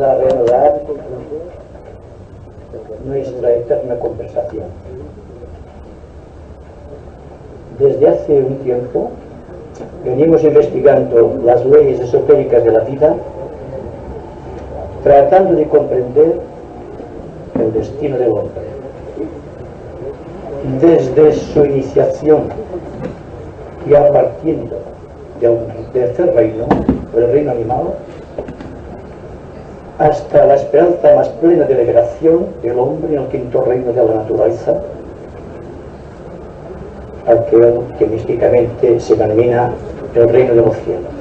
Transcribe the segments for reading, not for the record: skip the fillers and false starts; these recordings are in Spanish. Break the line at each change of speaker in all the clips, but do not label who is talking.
A reanudar nuestra eterna conversación. Desde hace un tiempo venimos investigando las leyes esotéricas de la vida, tratando de comprender el destino del hombre. Desde su iniciación, ya partiendo del tercer reino, el reino animal, hasta la esperanza más plena de liberación del hombre en el quinto reino de la naturaleza, aquel que místicamente se denomina el reino de los cielos.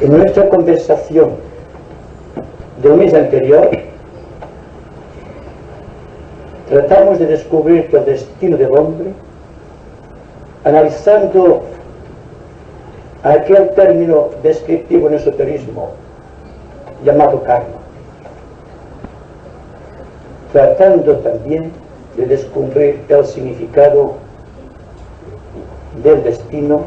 En nuestra conversación del mes anterior tratamos de descubrir el destino del hombre analizando aquel término descriptivo en el esoterismo llamado karma, tratando también de descubrir el significado del destino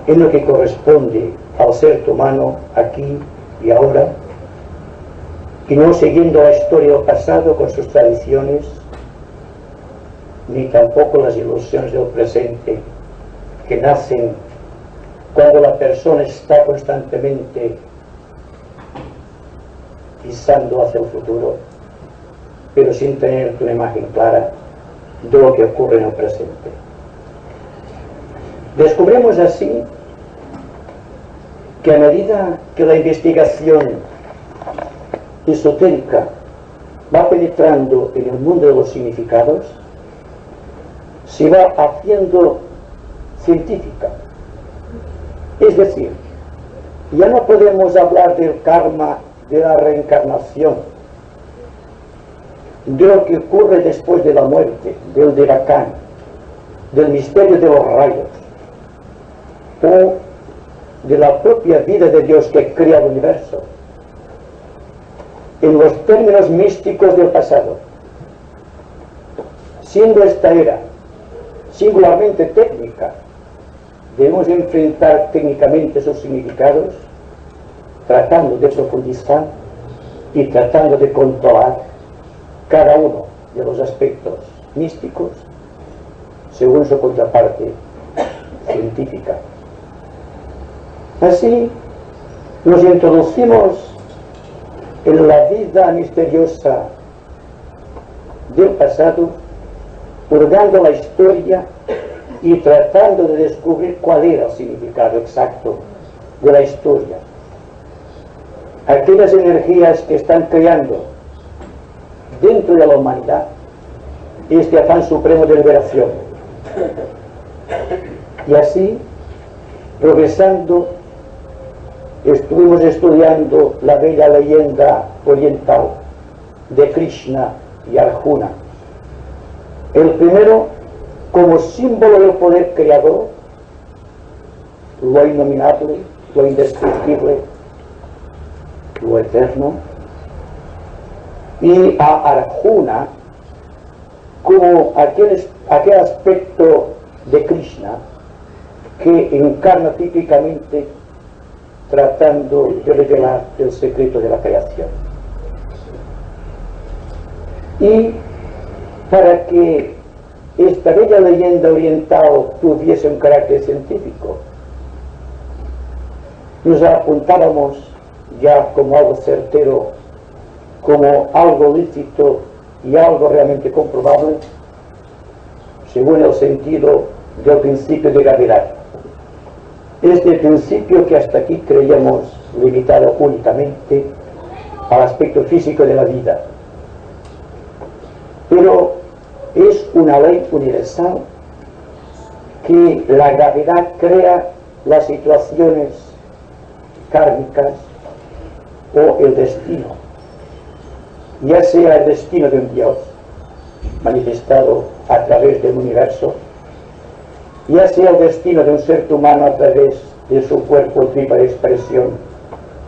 en lo que corresponde al ser humano aquí y ahora, y no siguiendo la historia del pasado con sus tradiciones, ni tampoco las ilusiones del presente que nacen cuando la persona está constantemente pisando hacia el futuro, pero sin tener una imagen clara de lo que ocurre en el presente. Descubrimos así que a medida que la investigación esotérica va penetrando en el mundo de los significados, se va haciendo científica. Es decir, ya no podemos hablar del karma, de la reencarnación, de lo que ocurre después de la muerte, del Devacán, del misterio de los rayos, o de la propia vida de Dios que crea el universo, en los términos místicos del pasado, siendo esta era singularmente técnica. Debemos enfrentar técnicamente sus significados, tratando de profundizar y tratando de controlar cada uno de los aspectos místicos según su contraparte científica. Así nos introducimos en la vida misteriosa del pasado, hurgando la historia y tratando de descubrir cuál era el significado exacto de la historia. Aquellas energías que están creando dentro de la humanidad este afán supremo de liberación. Y así, progresando, estuvimos estudiando la bella leyenda oriental de Krishna y Arjuna. El primero como símbolo del poder creador, lo innominable, lo indescriptible, lo eterno, y a Arjuna como aquel aspecto de Krishna que encarna típicamente tratando de revelar el secreto de la creación. Y para que esta bella leyenda oriental tuviese un carácter científico, nos apuntábamos ya como algo certero, como algo lícito y algo realmente comprobable, según el sentido del principio de gravedad. Este principio que hasta aquí creíamos limitado únicamente al aspecto físico de la vida, pero es una ley universal que la gravedad crea las situaciones kármicas o el destino, ya sea el destino de un Dios manifestado a través del universo, ya sea el destino de un ser humano a través de su cuerpo tripa de expresión,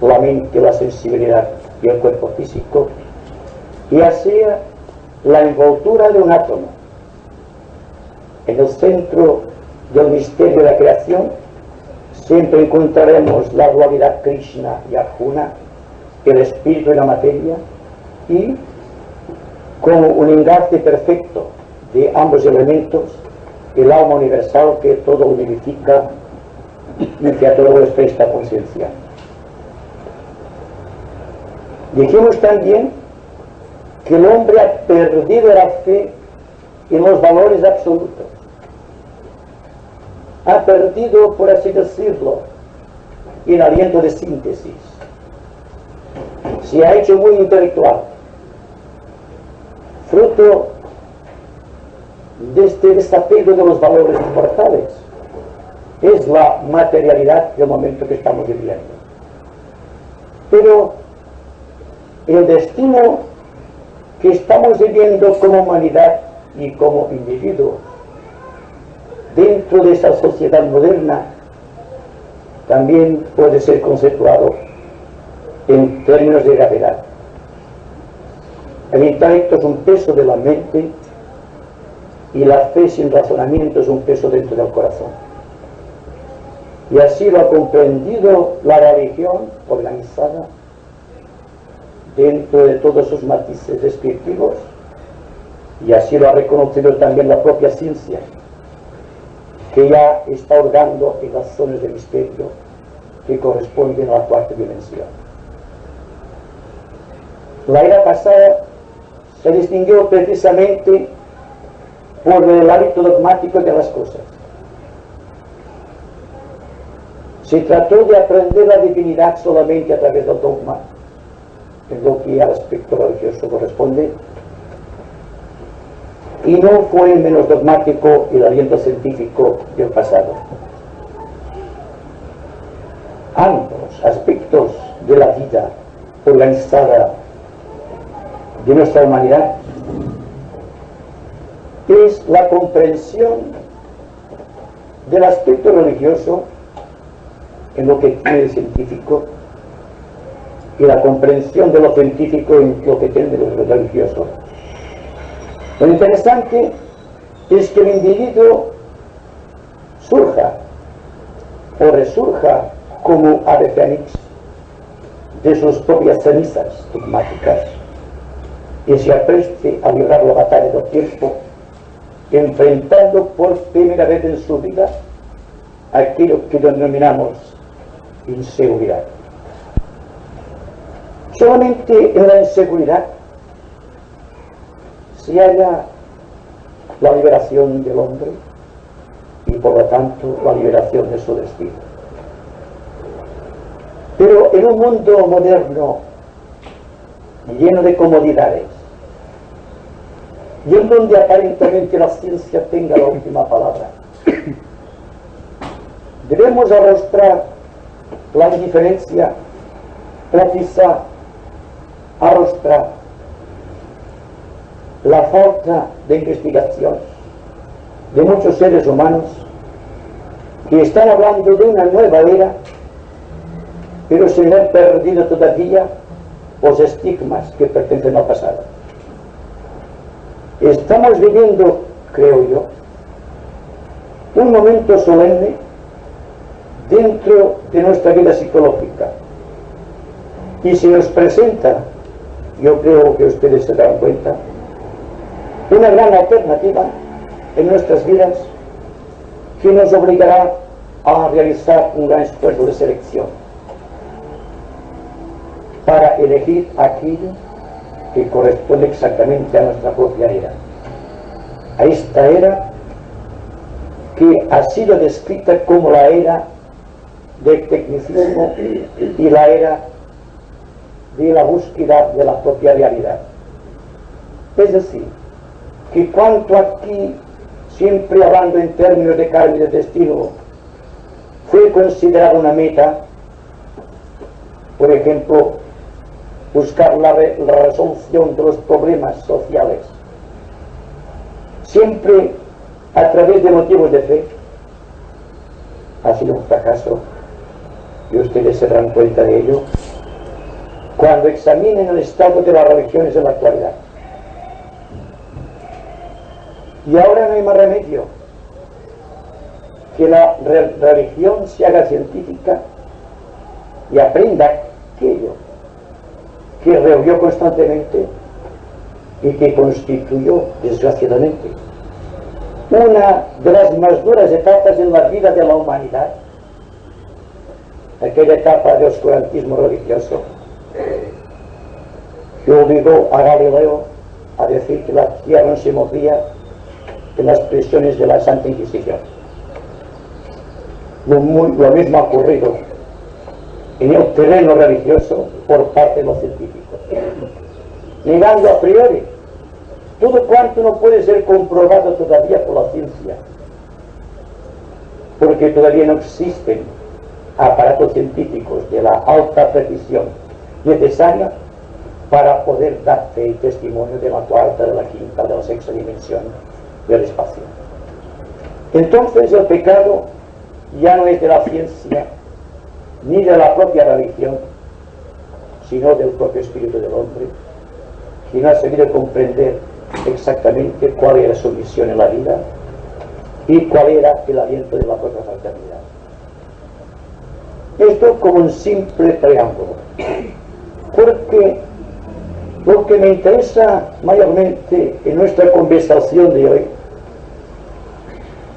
la mente, la sensibilidad y el cuerpo físico, ya sea la envoltura de un átomo en el centro del misterio de la creación, siempre encontraremos la dualidad Krishna y Arjuna, el espíritu y la materia, y como un enlace perfecto de ambos elementos, el alma universal que todo unifica y que a todo les presta conciencia. Dijimos también que el hombre ha perdido la fe en los valores absolutos. Ha perdido, por así decirlo, el aliento de síntesis. Se ha hecho muy intelectual, fruto de este desapego de los valores mortales. Es la materialidad del momento que estamos viviendo. Pero el destino que estamos viviendo como humanidad y como individuos dentro de esa sociedad moderna también puede ser conceptuado en términos de gravedad. El intelecto es un peso de la mente y la fe sin razonamiento es un peso dentro del corazón. Y así lo ha comprendido la religión organizada dentro de todos sus matices descriptivos, y así lo ha reconocido también la propia ciencia, que ya está hurgando en las zonas de misterio que corresponden a la cuarta dimensión. La era pasada se distinguió precisamente por el hábito dogmático de las cosas. Se trató de aprender la divinidad solamente a través del dogma, en lo que al aspecto religioso corresponde, y no fue menos dogmático el aliento científico del pasado. Ambos aspectos de la vida organizada de nuestra humanidad es la comprensión del aspecto religioso en lo que tiene el científico y la comprensión de lo científico en lo que tiene lo religioso. Lo interesante es que el individuo surja o resurja como ave fénix de sus propias cenizas dogmáticas y se apreste a librar la batalla del tiempo, enfrentando por primera vez en su vida aquello que denominamos inseguridad. Solamente en la inseguridad se halla la liberación del hombre y por lo tanto la liberación de su destino. Pero en un mundo moderno lleno de comodidades y en donde aparentemente la ciencia tenga la última palabra, debemos arrostrar la indiferencia o quizá arrostrar la falta de investigación de muchos seres humanos que están hablando de una nueva era, pero se han perdido todavía los estigmas que pertenecen al pasado. Estamos viviendo, creo yo, un momento solemne dentro de nuestra vida psicológica, y se nos presenta, yo creo que ustedes se darán cuenta, una gran alternativa en nuestras vidas que nos obligará a realizar un gran esfuerzo de selección para elegir aquello que corresponde exactamente a nuestra propia era, a esta era que ha sido descrita como la era del tecnicismo y la era de la búsqueda de la propia realidad. Es decir, que cuanto aquí, siempre hablando en términos de carne y de destino, fue considerada una meta, por ejemplo, buscar la resolución de los problemas sociales, siempre a través de motivos de fe, ha sido un fracaso, y ustedes se darán cuenta de ello cuando examinen el estado de las religiones en la actualidad. Y ahora no hay más remedio que la religión se haga científica y aprenda aquello que rehubió constantemente y que constituyó, desgraciadamente, una de las más duras etapas en la vida de la humanidad, aquella etapa de oscurantismo religioso que obligó a Galileo a decir que la tierra no se movía en las prisiones de la Santa Inquisición. Lo mismo ha ocurrido en el terreno religioso por parte de los científicos, negando a priori todo cuanto no puede ser comprobado todavía por la ciencia, porque todavía no existen aparatos científicos de la alta precisión necesaria para poder dar fe y testimonio de la cuarta, de la quinta, de la sexta dimensión del espacio. Entonces el pecado ya no es de la ciencia ni de la propia religión, sino del propio espíritu del hombre, que no ha sabido comprender exactamente cuál era su misión en la vida y cuál era el aliento de la propia fraternidad. Esto como un simple preámbulo, porque lo que me interesa mayormente en nuestra conversación de hoy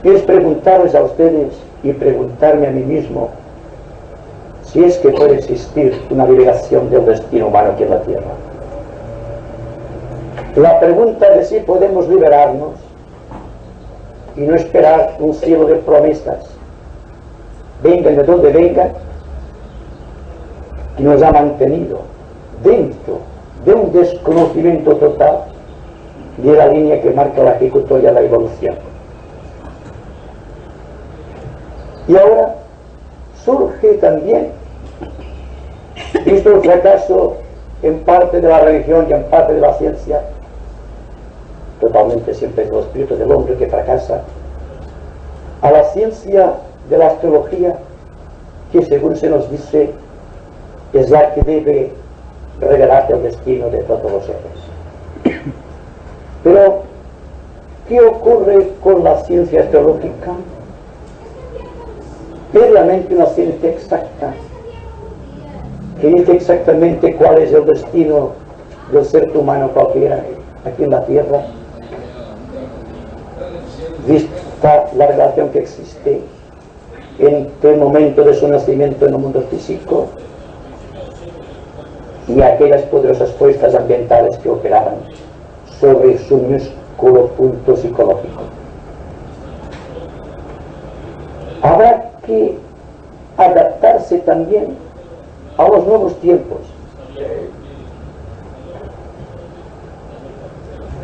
es preguntarles a ustedes y preguntarme a mí mismo si es que puede existir una liberación del destino humano aquí en la Tierra. La pregunta de si podemos liberarnos y no esperar un cielo de promesas, vengan de donde vengan, que nos ha mantenido dentro de un desconocimiento total de la línea que marca la ejecutoria de la evolución. Y ahora surge también, visto el fracaso en parte de la religión y en parte de la ciencia, totalmente siempre es el espíritu del hombre que fracasa, a la ciencia de la astrología, que según se nos dice es la que debe revelarte el destino de todos los seres. Pero ¿qué ocurre con la ciencia astrológica? Es realmente una ciencia exacta que dice exactamente cuál es el destino del ser humano cualquiera aquí en la Tierra, vista la relación que existe entre el momento de su nacimiento en el mundo físico y aquellas poderosas fuerzas ambientales que operaban sobre su minúsculo punto psicológico. Habrá que adaptarse también a los nuevos tiempos.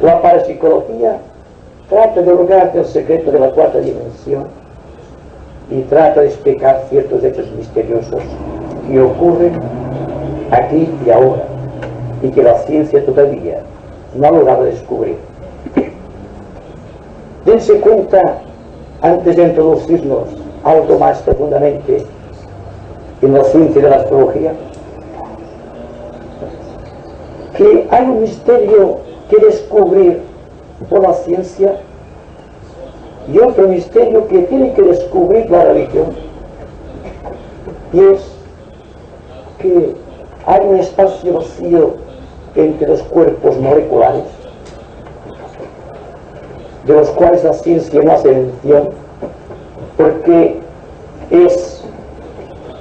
La parapsicología trata de hurgar el secreto de la cuarta dimensión y trata de explicar ciertos hechos misteriosos que ocurren aquí y ahora y que la ciencia todavía no ha logrado descubrir. Dense cuenta, antes de introducirnos algo más profundamente en la ciencia de la astrología, que hay un misterio que descubrir por la ciencia y otro misterio que tiene que descubrir la religión, y es que hay un espacio vacío entre los cuerpos moleculares, de los cuales la ciencia no hace mención, porque es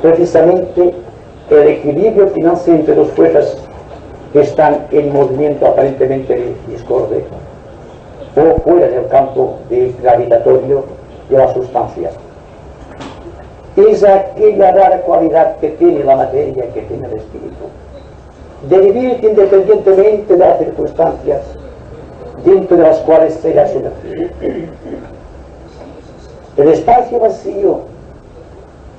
precisamente el equilibrio que nace entre dos fuerzas que están en movimiento aparentemente discorde o fuera del campo gravitatorio de la sustancia. Es aquella rara cualidad que tiene la materia, que tiene el espíritu, de vivir independientemente de las circunstancias dentro de las cuales se haya sumergido. El espacio vacío,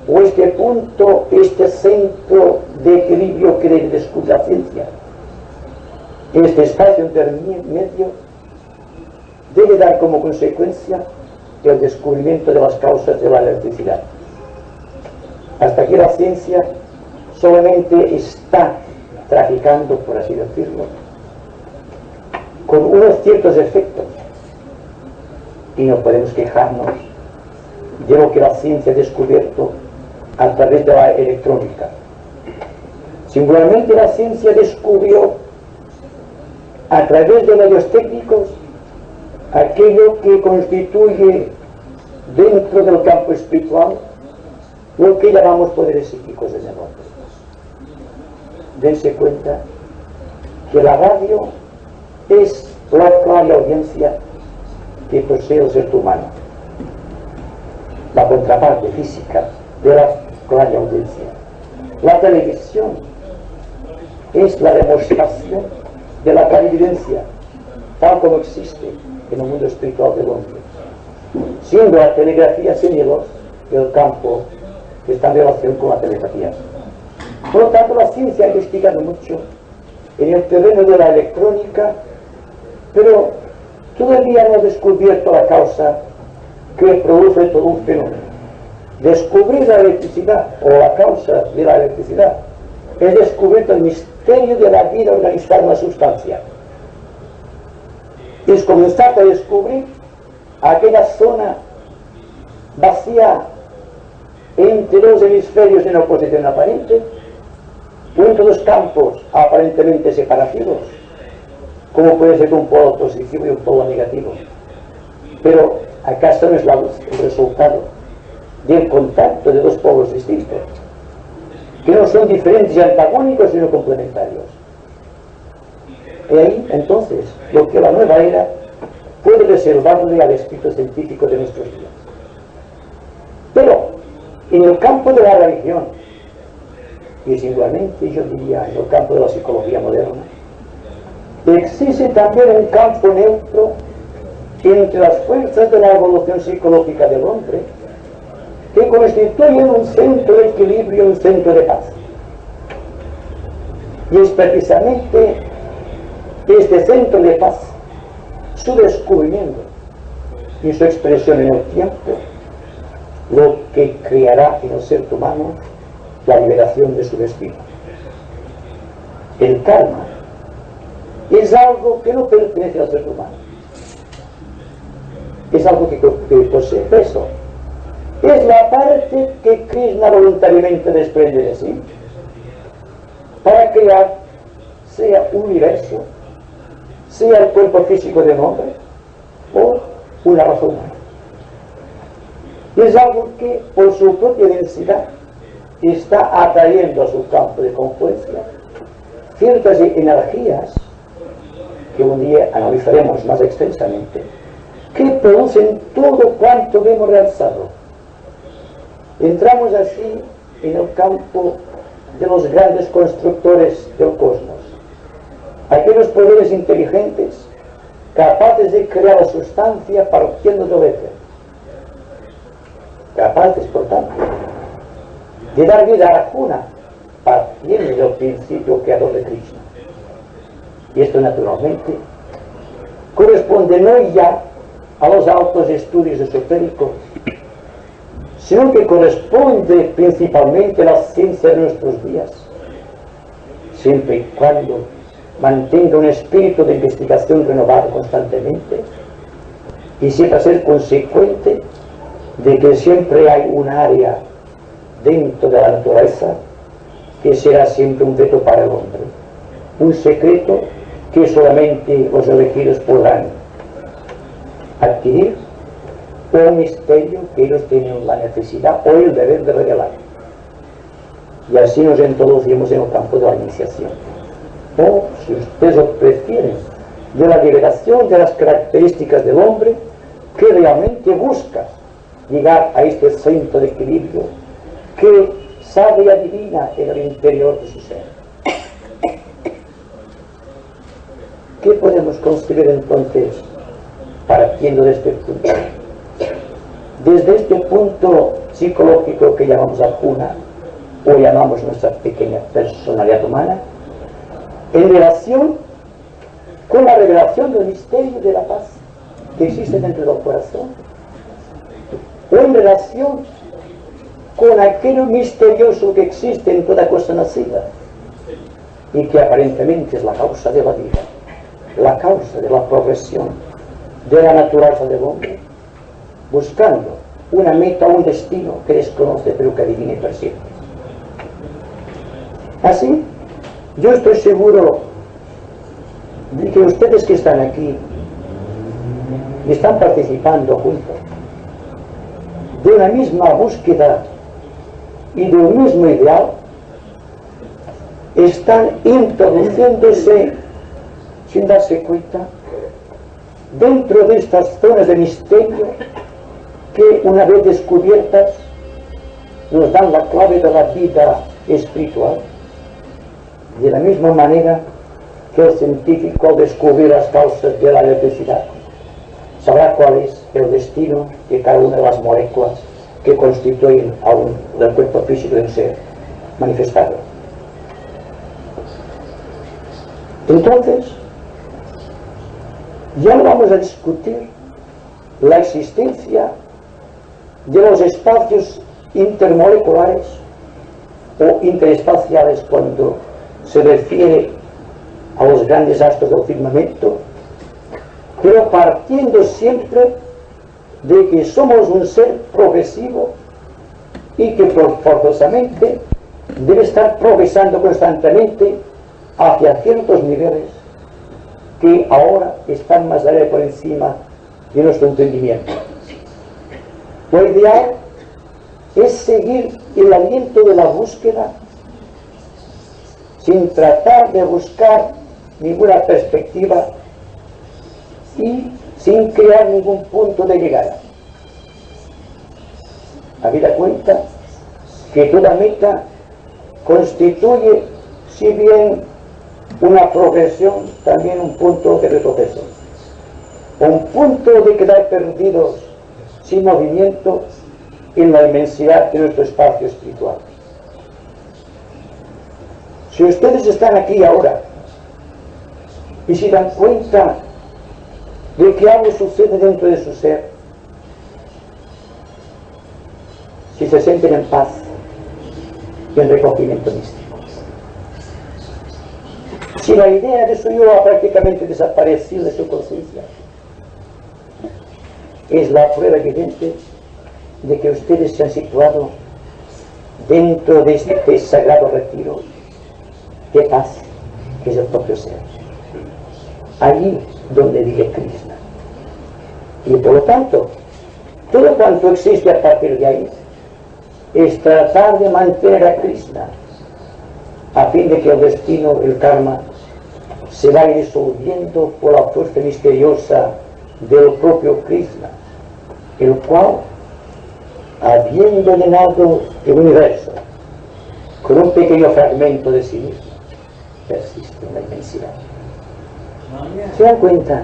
o este punto, este centro de equilibrio que debe descubrir la ciencia, este espacio intermedio debe dar como consecuencia el descubrimiento de las causas de la electricidad. Hasta aquí la ciencia solamente está traficando, por así decirlo, con unos ciertos efectos, y no podemos quejarnos de lo que la ciencia ha descubierto a través de la electrónica. Singularmente la ciencia descubrió a través de medios técnicos aquello que constituye dentro del campo espiritual lo que llamamos poderes psíquicos del hombre. Dense cuenta que la radio es la clara audiencia que posee el ser humano, la contraparte física de la clara audiencia. La televisión es la demostración de la clarividencia tal como existe en el mundo espiritual del hombre, siendo la telegrafía señalos el campo que está en relación con la telepatía. Por lo tanto, la ciencia ha investigado mucho en el terreno de la electrónica, pero todavía no ha descubierto la causa que produce todo un fenómeno. Descubrir la electricidad o la causa de la electricidad es descubrir el misterio de la vida organizada en la sustancia. Es comenzar a descubrir aquella zona vacía entre dos hemisferios en oposición aparente, o entre dos campos aparentemente separados, como puede ser un polo positivo y un polo negativo. Pero ¿acaso no es la luz el resultado del contacto de dos polos distintos, que no son diferentes y antagónicos, sino complementarios? Y ahí, entonces, lo que la nueva era puede reservarle al espíritu científico de nuestros días. Pero, en el campo de la religión, y singularmente yo diría en el campo de la psicología moderna, existe también un campo neutro entre las fuerzas de la evolución psicológica del hombre, que constituyen un centro de equilibrio, un centro de paz. Y es precisamente este centro de paz, su descubrimiento y su expresión en el tiempo, lo que creará en el ser humano la liberación de su destino. El karma es algo que no pertenece al ser humano, es algo que posee peso, es la parte que Krishna voluntariamente desprende de sí para crear, sea un universo, sea el cuerpo físico del hombre o una raza humana. Es algo que por su propia densidad está atrayendo a su campo de confluencia ciertas energías que un día analizaremos más extensamente, que producen todo cuanto vemos realzado. Entramos así en el campo de los grandes constructores del cosmos, aquellos poderes inteligentes capaces de crear la sustancia partiendo del éter, capaces, por tanto, de dar vida a la cuna partiendo del principio creador de Krishna. Y esto naturalmente corresponde no ya a los altos estudios esotéricos, sino que corresponde principalmente a la ciencia de nuestros días, siempre y cuando mantenga un espíritu de investigación renovado constantemente y sepa ser consecuente de que siempre hay un área dentro de la naturaleza que será siempre un reto para el hombre, un secreto que solamente los elegidos podrán adquirir, o un misterio que ellos tienen la necesidad o el deber de revelar. Y así nos introducimos en el campo de la iniciación, o, si ustedes lo prefieren, de la liberación de las características del hombre que realmente busca llegar a este centro de equilibrio que sabe y adivina en el interior de su ser. ¿Qué podemos construir entonces partiendo de este punto? Desde este punto psicológico que llamamos la cuna, o llamamos nuestra pequeña personalidad humana, en relación con la revelación del misterio de la paz que existe dentro del corazón, o en relación con aquello misterioso que existe en toda cosa nacida y que aparentemente es la causa de la vida, la causa de la progresión de la naturaleza del hombre, buscando una meta, un destino que desconoce pero que adivina y persigue. Así, yo estoy seguro de que ustedes que están aquí y están participando juntos de una misma búsqueda y de un mismo ideal, están introduciéndose sin darse cuenta dentro de estas zonas de misterio que, una vez descubiertas, nos dan la clave de la vida espiritual, de la misma manera que el científico, al descubrir las causas de la electricidad, sabrá cuál es el destino de cada una de las moléculas que constituyen aún el cuerpo físico del ser manifestado. Entonces, ya no vamos a discutir la existencia de los espacios intermoleculares o interespaciales cuando se refiere a los grandes astros del firmamento, pero partiendo siempre de que somos un ser progresivo y que forzosamente debe estar progresando constantemente hacia ciertos niveles que ahora están más allá por encima de nuestro entendimiento. Lo ideal es seguir el aliento de la búsqueda sin tratar de buscar ninguna perspectiva y sin crear ningún punto de llegada. Habida cuenta que toda meta constituye, si bien una progresión, también un punto de retroceso, un punto de quedar perdidos sin movimiento en la inmensidad de nuestro espacio espiritual. Si ustedes están aquí ahora y se dan cuenta de que algo sucede dentro de su ser, si se sienten en paz y en recogimiento místico, si la idea de su yo ha prácticamente desaparecido de su conciencia, es la prueba evidente de que ustedes se han situado dentro de este sagrado retiro de paz que es el propio ser, allí donde vive Krishna. Y por lo tanto, todo cuanto existe a partir de ahí es tratar de mantener a Krishna a fin de que el destino, el karma, se vaya disolviendo por la fuerza misteriosa del propio Krishna, el cual, habiendo llenado el universo con un pequeño fragmento de sí mismo, persiste en la inmensidad. ¿Se dan cuenta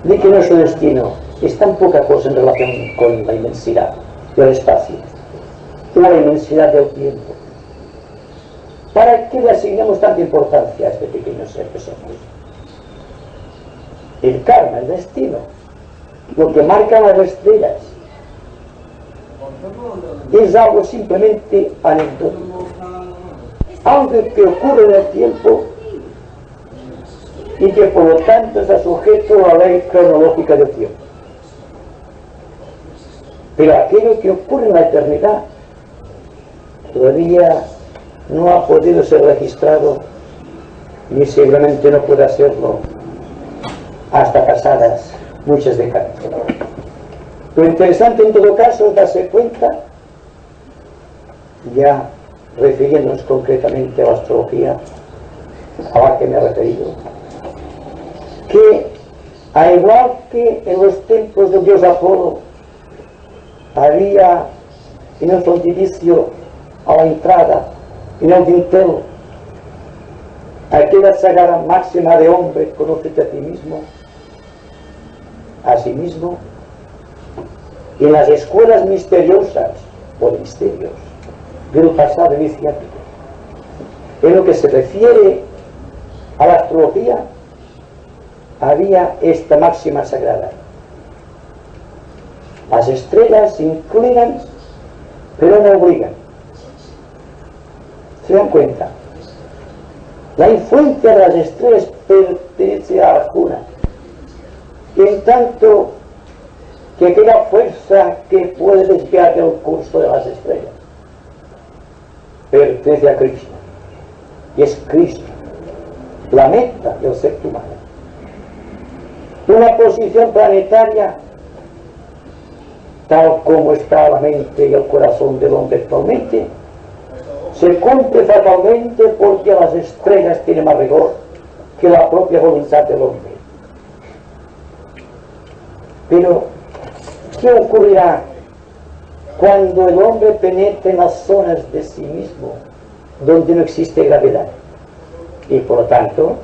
de que nuestro destino es tan poca cosa en relación con la inmensidad del espacio o la inmensidad del tiempo? ¿Para qué le asignamos tanta importancia a este pequeño ser que somos? El karma, el destino, lo que marcan las estrellas, es algo simplemente anecdótico, algo que ocurre en el tiempo y que por lo tanto está sujeto a la ley cronológica del tiempo. Pero aquello que ocurre en la eternidad todavía no ha podido ser registrado, ni seguramente no puede hacerlo hasta pasadas muchas décadas. Lo interesante en todo caso es darse cuenta, ya refiriéndonos concretamente a la astrología a la que me he referido, que al igual que en los templos del dios Apolo había en el frontispicio a la entrada, en el dintel, aquella sagrada máxima de hombre: conócete a ti mismo. Asimismo, en las escuelas misteriosas o de misterios del pasado iniciático, en lo que se refiere a la astrología, había esta máxima sagrada: las estrellas se inclinan pero no obligan. ¿Se dan cuenta? La influencia de las estrellas pertenece a Arjuna, en tanto que aquella fuerza que puede desviar el curso de las estrellas pertenece a Cristo, y es Cristo la meta del ser humano. Una posición planetaria tal como está la mente y el corazón del hombre actualmente se cumple fatalmente porque las estrellas tienen más rigor que la propia voluntad del hombre. Pero ¿qué ocurrirá cuando el hombre penetre en las zonas de sí mismo donde no existe gravedad y por lo tanto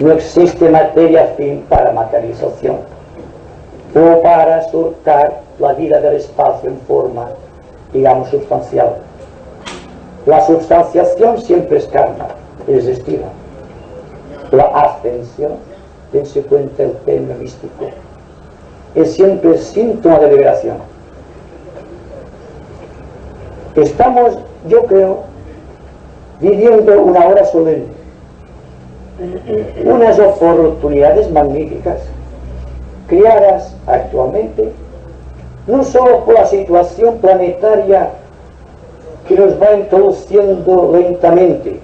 no existe materia afín para materialización o para surcar la vida del espacio en forma, digamos, substancial? La substanciación siempre es karma, es destino. La ascensión, dense cuenta el término místico, es siempre síntoma de liberación. Estamos, yo creo, viviendo una hora solemne, unas oportunidades magníficas creadas actualmente no solo por la situación planetaria que nos va introduciendo lentamente,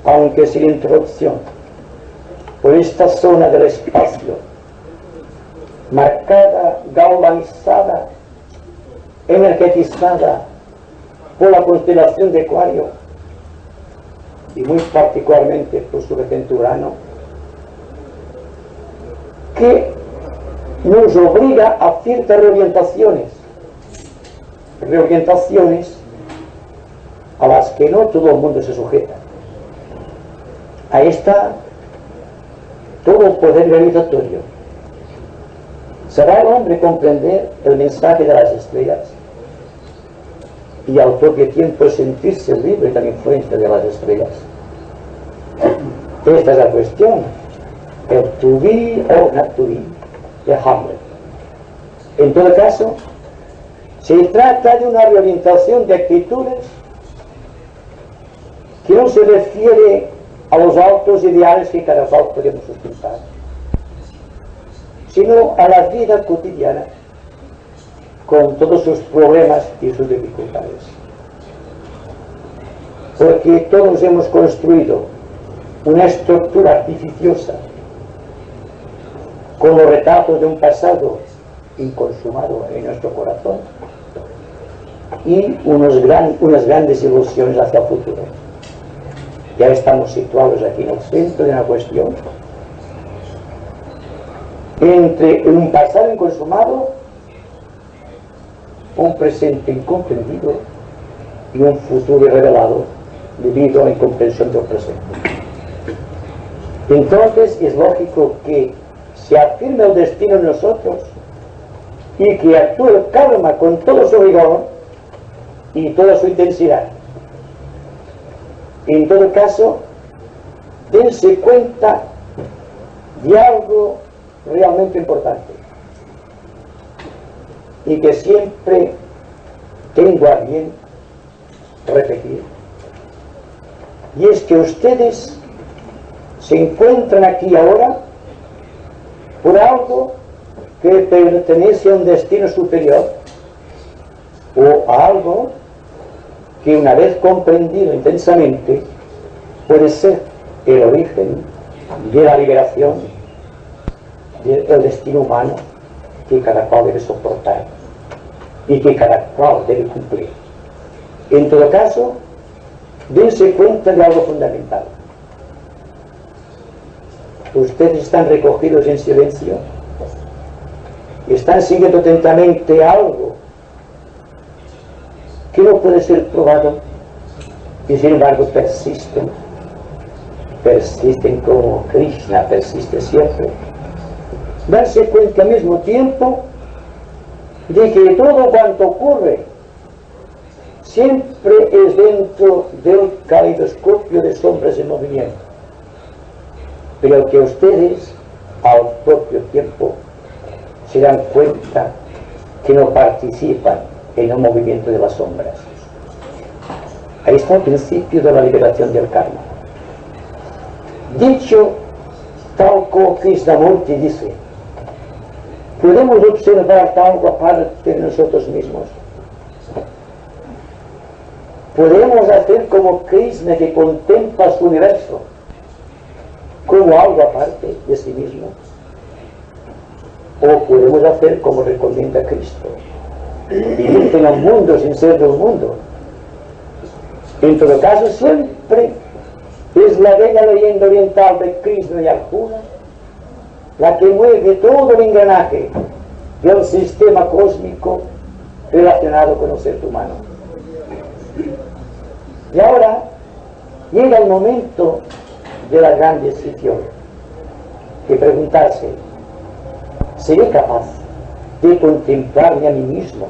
aunque sin introducción, por esta zona del espacio marcada, galvanizada, energetizada por la constelación de Acuario y muy particularmente por su regente Urano, que nos obliga a ciertas reorientaciones a las que no todo el mundo se sujeta. Ahí está todo el poder realizatorio. ¿Sabrá el hombre comprender el mensaje de las estrellas y al propio tiempo sentirse libre de la influencia de las estrellas? Esta es la cuestión, el to be or not to be de Hamlet. En todo caso, se trata de una reorientación de actitudes que no se refiere a los altos ideales que cada cual podemos sustentar, sino a la vida cotidiana con todos sus problemas y sus dificultades. Porque todos hemos construido una estructura artificiosa con los retazos de un pasado inconsumado en nuestro corazón y unas grandes ilusiones hacia el futuro. Ya estamos situados aquí en el centro de una cuestión entre un pasado inconsumado, un presente incomprendido y un futuro irrevelado debido a la incomprensión del presente. Entonces es lógico que se afirme el destino en nosotros y que actúe el karma con todo su rigor y toda su intensidad. En todo caso, dense cuenta de algo realmente importante y que siempre tengo a bien repetir, y es que ustedes se encuentran aquí ahora por algo que pertenece a un destino superior o a algo que una vez comprendido intensamente puede ser el origen de la liberación del destino humano que cada cual debe soportar y que cada cual debe cumplir. En todo caso, dense cuenta de algo fundamental. Ustedes están recogidos en silencio, están siguiendo atentamente algo que no puede ser probado y sin embargo persisten como Krishna persiste siempre. Darse cuenta al mismo tiempo de que todo cuanto ocurre siempre es dentro del caleidoscopio de sombras en movimiento, pero que ustedes al propio tiempo se dan cuenta que no participan en el movimiento de las sombras. Ahí está el principio de la liberación del karma. Dicho tal como Krishnamurti dice, podemos observar algo aparte de nosotros mismos. Podemos hacer como Krishna, que contempla su universo como algo aparte de sí mismo. O podemos hacer como recomienda Cristo, vivir en un mundo sin ser de un mundo. En todo caso, siempre es la bella leyenda oriental de Krishna y Arjuna la que mueve todo el engranaje del sistema cósmico relacionado con el ser humano. Y ahora llega el momento de la gran decisión, de preguntarse: ¿seré capaz de contemplarme a mí mismo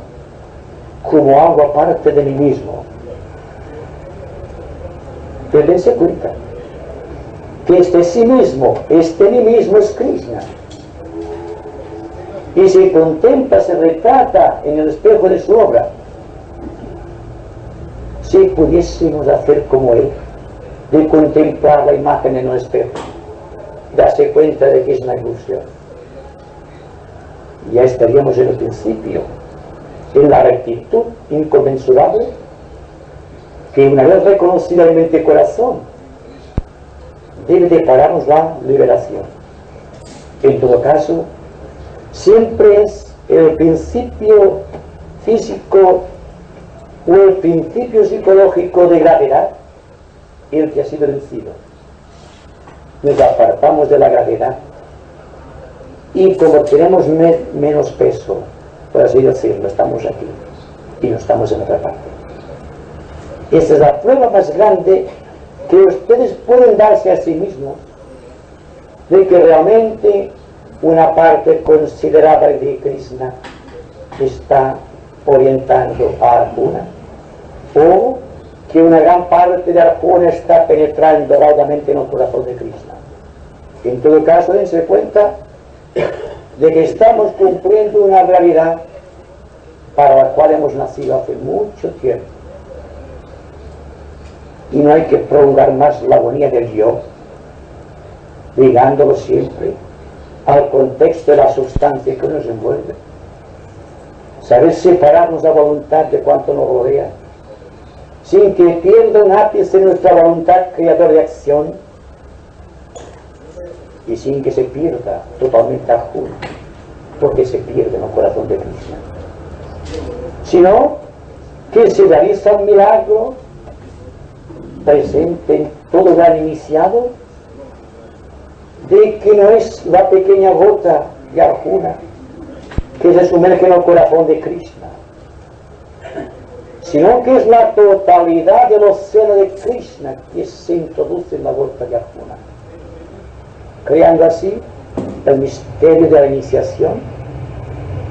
como algo aparte de mí mismo? Pero dense cuenta que este sí mismo, este mí mismo es Krishna. Y se contempla, se retrata en el espejo de su obra. Si pudiésemos hacer como él, de contemplar la imagen en el espejo, darse cuenta de que es una ilusión, ya estaríamos en el principio, en la rectitud inconmensurable que, una vez reconocida en mente y corazón, debe depararnos la liberación. En todo caso, siempre es el principio físico o el principio psicológico de gravedad el que ha sido vencido. Nos apartamos de la gravedad y, como tenemos menos peso, por así decirlo, estamos aquí y no estamos en otra parte. Esa es la prueba más grande que ustedes pueden darse a sí mismos de que realmente una parte considerable de Krishna está orientando a Arjuna, o que una gran parte de Arjuna está penetrando raudamente en el corazón de Krishna. En todo caso, dense cuenta de que estamos cumpliendo una realidad para la cual hemos nacido hace mucho tiempo. Y no hay que prolongar más la agonía del yo, ligándolo siempre al contexto de la sustancia que nos envuelve. Saber separarnos la voluntad de cuanto nos rodea, sin que pierda un ápice nuestra voluntad creadora de acción, y sin que se pierda totalmente Arjuna, porque se pierde en el corazón de Krishna. Sino que se realiza un milagro presente en todo gran iniciado, de que no es la pequeña gota de Arjuna que se sumerge en el corazón de Krishna, sino que es la totalidad del océano de Krishna que se introduce en la gota de Arjuna, creando así el misterio de la iniciación,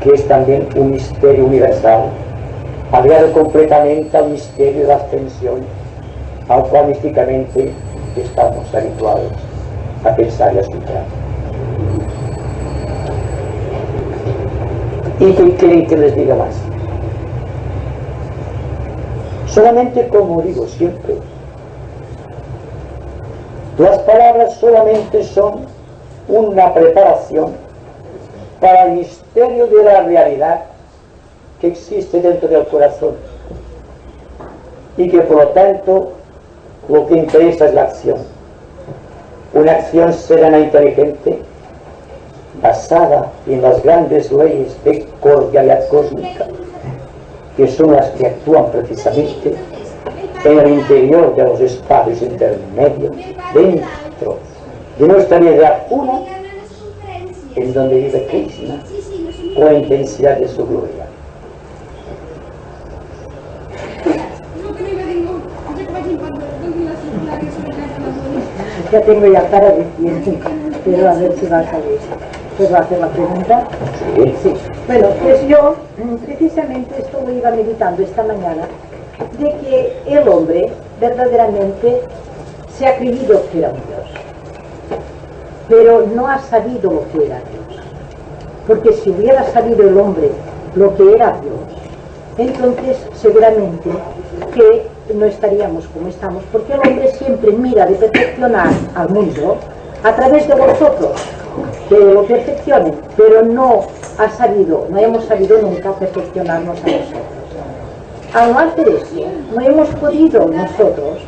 que es también un misterio universal, aliado completamente al misterio de la ascensión, al cual místicamente estamos habituados a pensar y a escuchar. ¿Y qué quieren que les diga más? Solamente, como digo siempre, las palabras solamente son una preparación para el misterio de la realidad que existe dentro del corazón, y que por lo tanto lo que interesa es la acción. Una acción serena e inteligente, basada en las grandes leyes de cordialidad cósmica, que son las que actúan precisamente en el interior de los espacios intermedios, dentro de nuestra vida de Arjuna, en donde vive Krishna, con la intensidad de su gloria.
Ya tengo ya para decir, pero a ver si va a salir. ¿Puedo hacer la pregunta?
Sí.
Sí. Bueno, pues yo precisamente esto lo iba meditando esta mañana, de que el hombre verdaderamente se ha creído que era un Dios, pero no ha sabido lo que era Dios. Porque si hubiera sabido el hombre lo que era Dios, entonces seguramente que no estaríamos como estamos, porque el hombre siempre mira de perfeccionar al mundo a través de vosotros, que lo perfeccionen, pero no no hemos sabido nunca perfeccionarnos a nosotros. Al no hacer eso, no hemos podido nosotros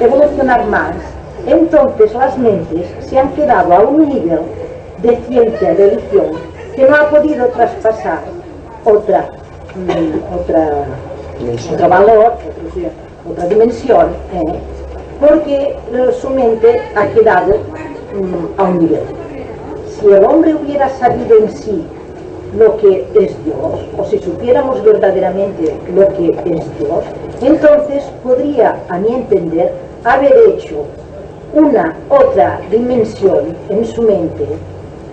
evolucionar más. Entonces las mentes se han quedado a un nivel de ciencia y religión que no ha podido traspasar otro valor, otra dimensión, porque su mente ha quedado a un nivel. Si el hombre hubiera sabido en sí lo que es Dios, o si supiéramos verdaderamente lo que es Dios, entonces podría, a mi entender, haber hecho una otra dimensión en su mente,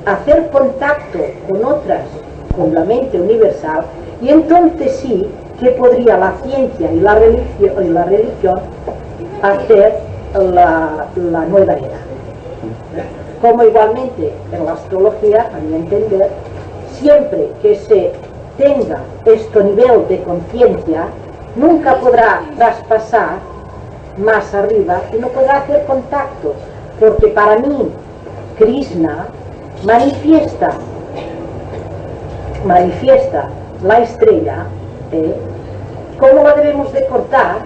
hacer contacto con la mente universal, y entonces sí que podría la ciencia y la religión hacer la nueva era. Como igualmente en la astrología, a mi entender, siempre que se tenga este nivel de conciencia, nunca podrá traspasar más arriba y no podrá hacer contacto, porque para mí Krishna manifiesta la estrella, cómo la debemos de cortar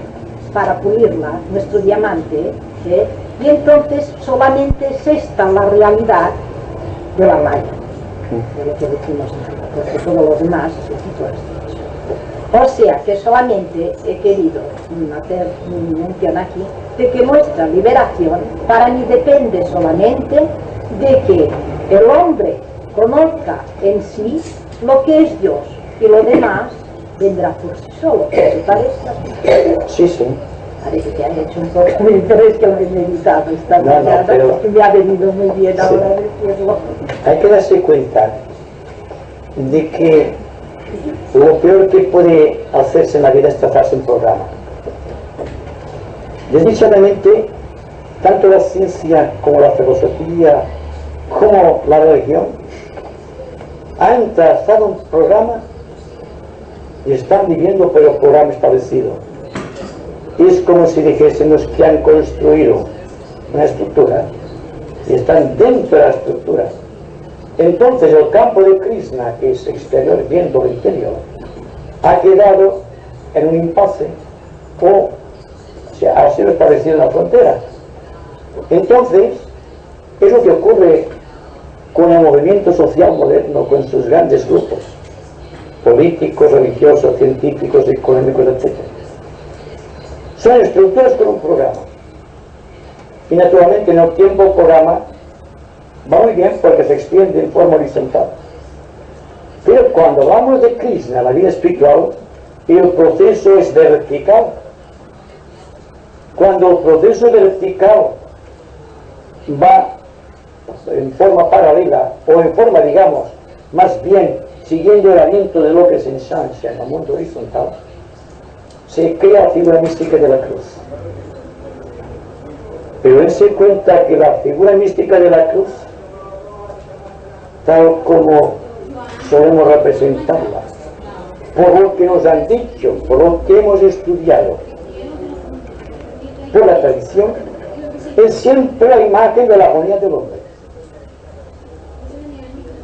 para pulirla, nuestro diamante, y entonces solamente es esta la realidad de la Maya, de lo que decimos, porque todo lo demás es esto. O sea que solamente he querido hacer mención aquí de que nuestra liberación para mí depende solamente de que el hombre conozca en sí lo que es Dios, y lo demás vendrá por sí solo. ¿Te parece?
Sí, sí.
Parece que han hecho un poco de interés que lo he meditado esta mañana,
pero
que me ha venido muy bien ahora decirlo.
Hay que darse cuenta de que lo peor que puede hacerse en la vida es trazarse un programa. Desdichadamente, tanto la ciencia como la filosofía como la religión han trazado un programa y están viviendo por el programa establecido. Es como si dijésemos que han construido una estructura y están dentro de la estructura. Entonces el campo de Krishna, que es exterior viendo el interior, ha quedado en un impasse o sea, ha sido establecido en la frontera. Entonces es lo que ocurre con el movimiento social moderno, con sus grandes grupos políticos, religiosos, científicos, económicos, etc. Son estructuras con un programa, y naturalmente en el tiempo el programa va muy bien porque se extiende en forma horizontal, pero cuando hablamos de Krishna, la vida espiritual, el proceso es vertical. Cuando el proceso vertical va en forma paralela o en forma, digamos, más bien siguiendo el aliento de lo que se ensancha en el mundo horizontal, se crea la figura mística de la cruz. Pero dense cuenta que la figura mística de la cruz, tal como solemos representarla, por lo que nos han dicho, por lo que hemos estudiado, por la tradición, es siempre la imagen de la agonía del hombre.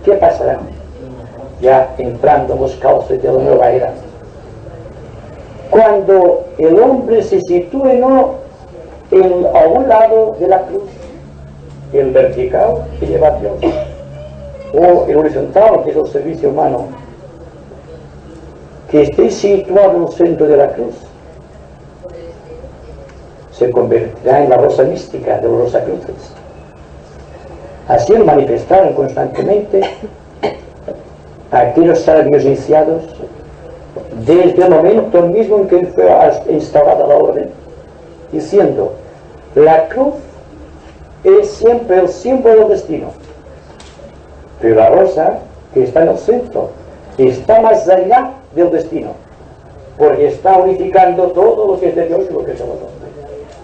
¿Qué pasará? Ya entrando en los cauces de la nueva era, cuando el hombre se sitúe no a un lado de la cruz, el vertical que lleva a Dios, o el horizontal que es el servicio humano, que esté situado en el centro de la cruz, se convertirá en la rosa mística de los Rosacruces. Así lo manifestaron constantemente aquellos sabios iniciados desde el momento mismo en que fue instaurada la orden, diciendo: la cruz es siempre el símbolo del destino, pero la rosa, que está en el centro, está más allá del destino, porque está unificando todo lo que es de Dios y lo que es de los hombres.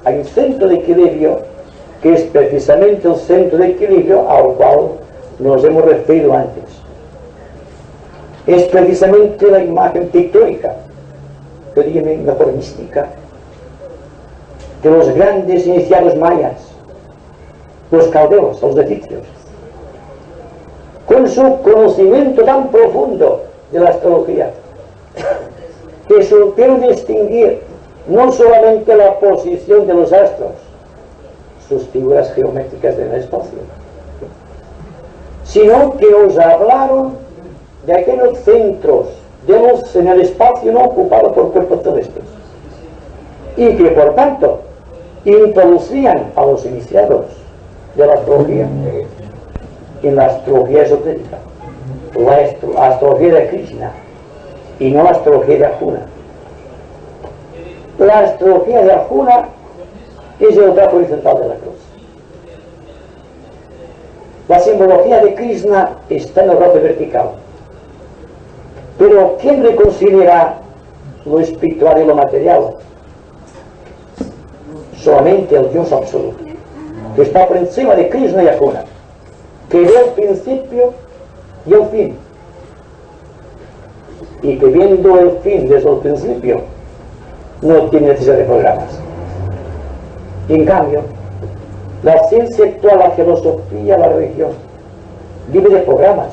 Hay un centro de equilibrio que es precisamente el centro de equilibrio al cual nos hemos referido antes. Es precisamente la imagen pictórica, yo diría mejor mística, de los grandes iniciados mayas, los caldeos, los egipcios. con su conocimiento tan profundo de la astrología, que supieron distinguir no solamente la posición de los astros, sus figuras geométricas en el espacio, sino que os hablaron de aquellos centros de luz en el espacio no ocupado por cuerpos terrestres, y que por tanto introducían a los iniciados de la astrología en la astrología esotérica, la astrología de Krishna, y no la astrología de Arjuna. La astrología de Arjuna es el brazo horizontal de la cruz. La simbología de Krishna está en el brazo vertical. Pero ¿quién reconciliará lo espiritual y lo material? Solamente el Dios absoluto, que está por encima de Krishna y Arjuna, que ve el principio y el fin, y que viendo el fin desde el principio no tiene necesidad de programas. En cambio, la ciencia actual, la filosofía, la religión vive de programas,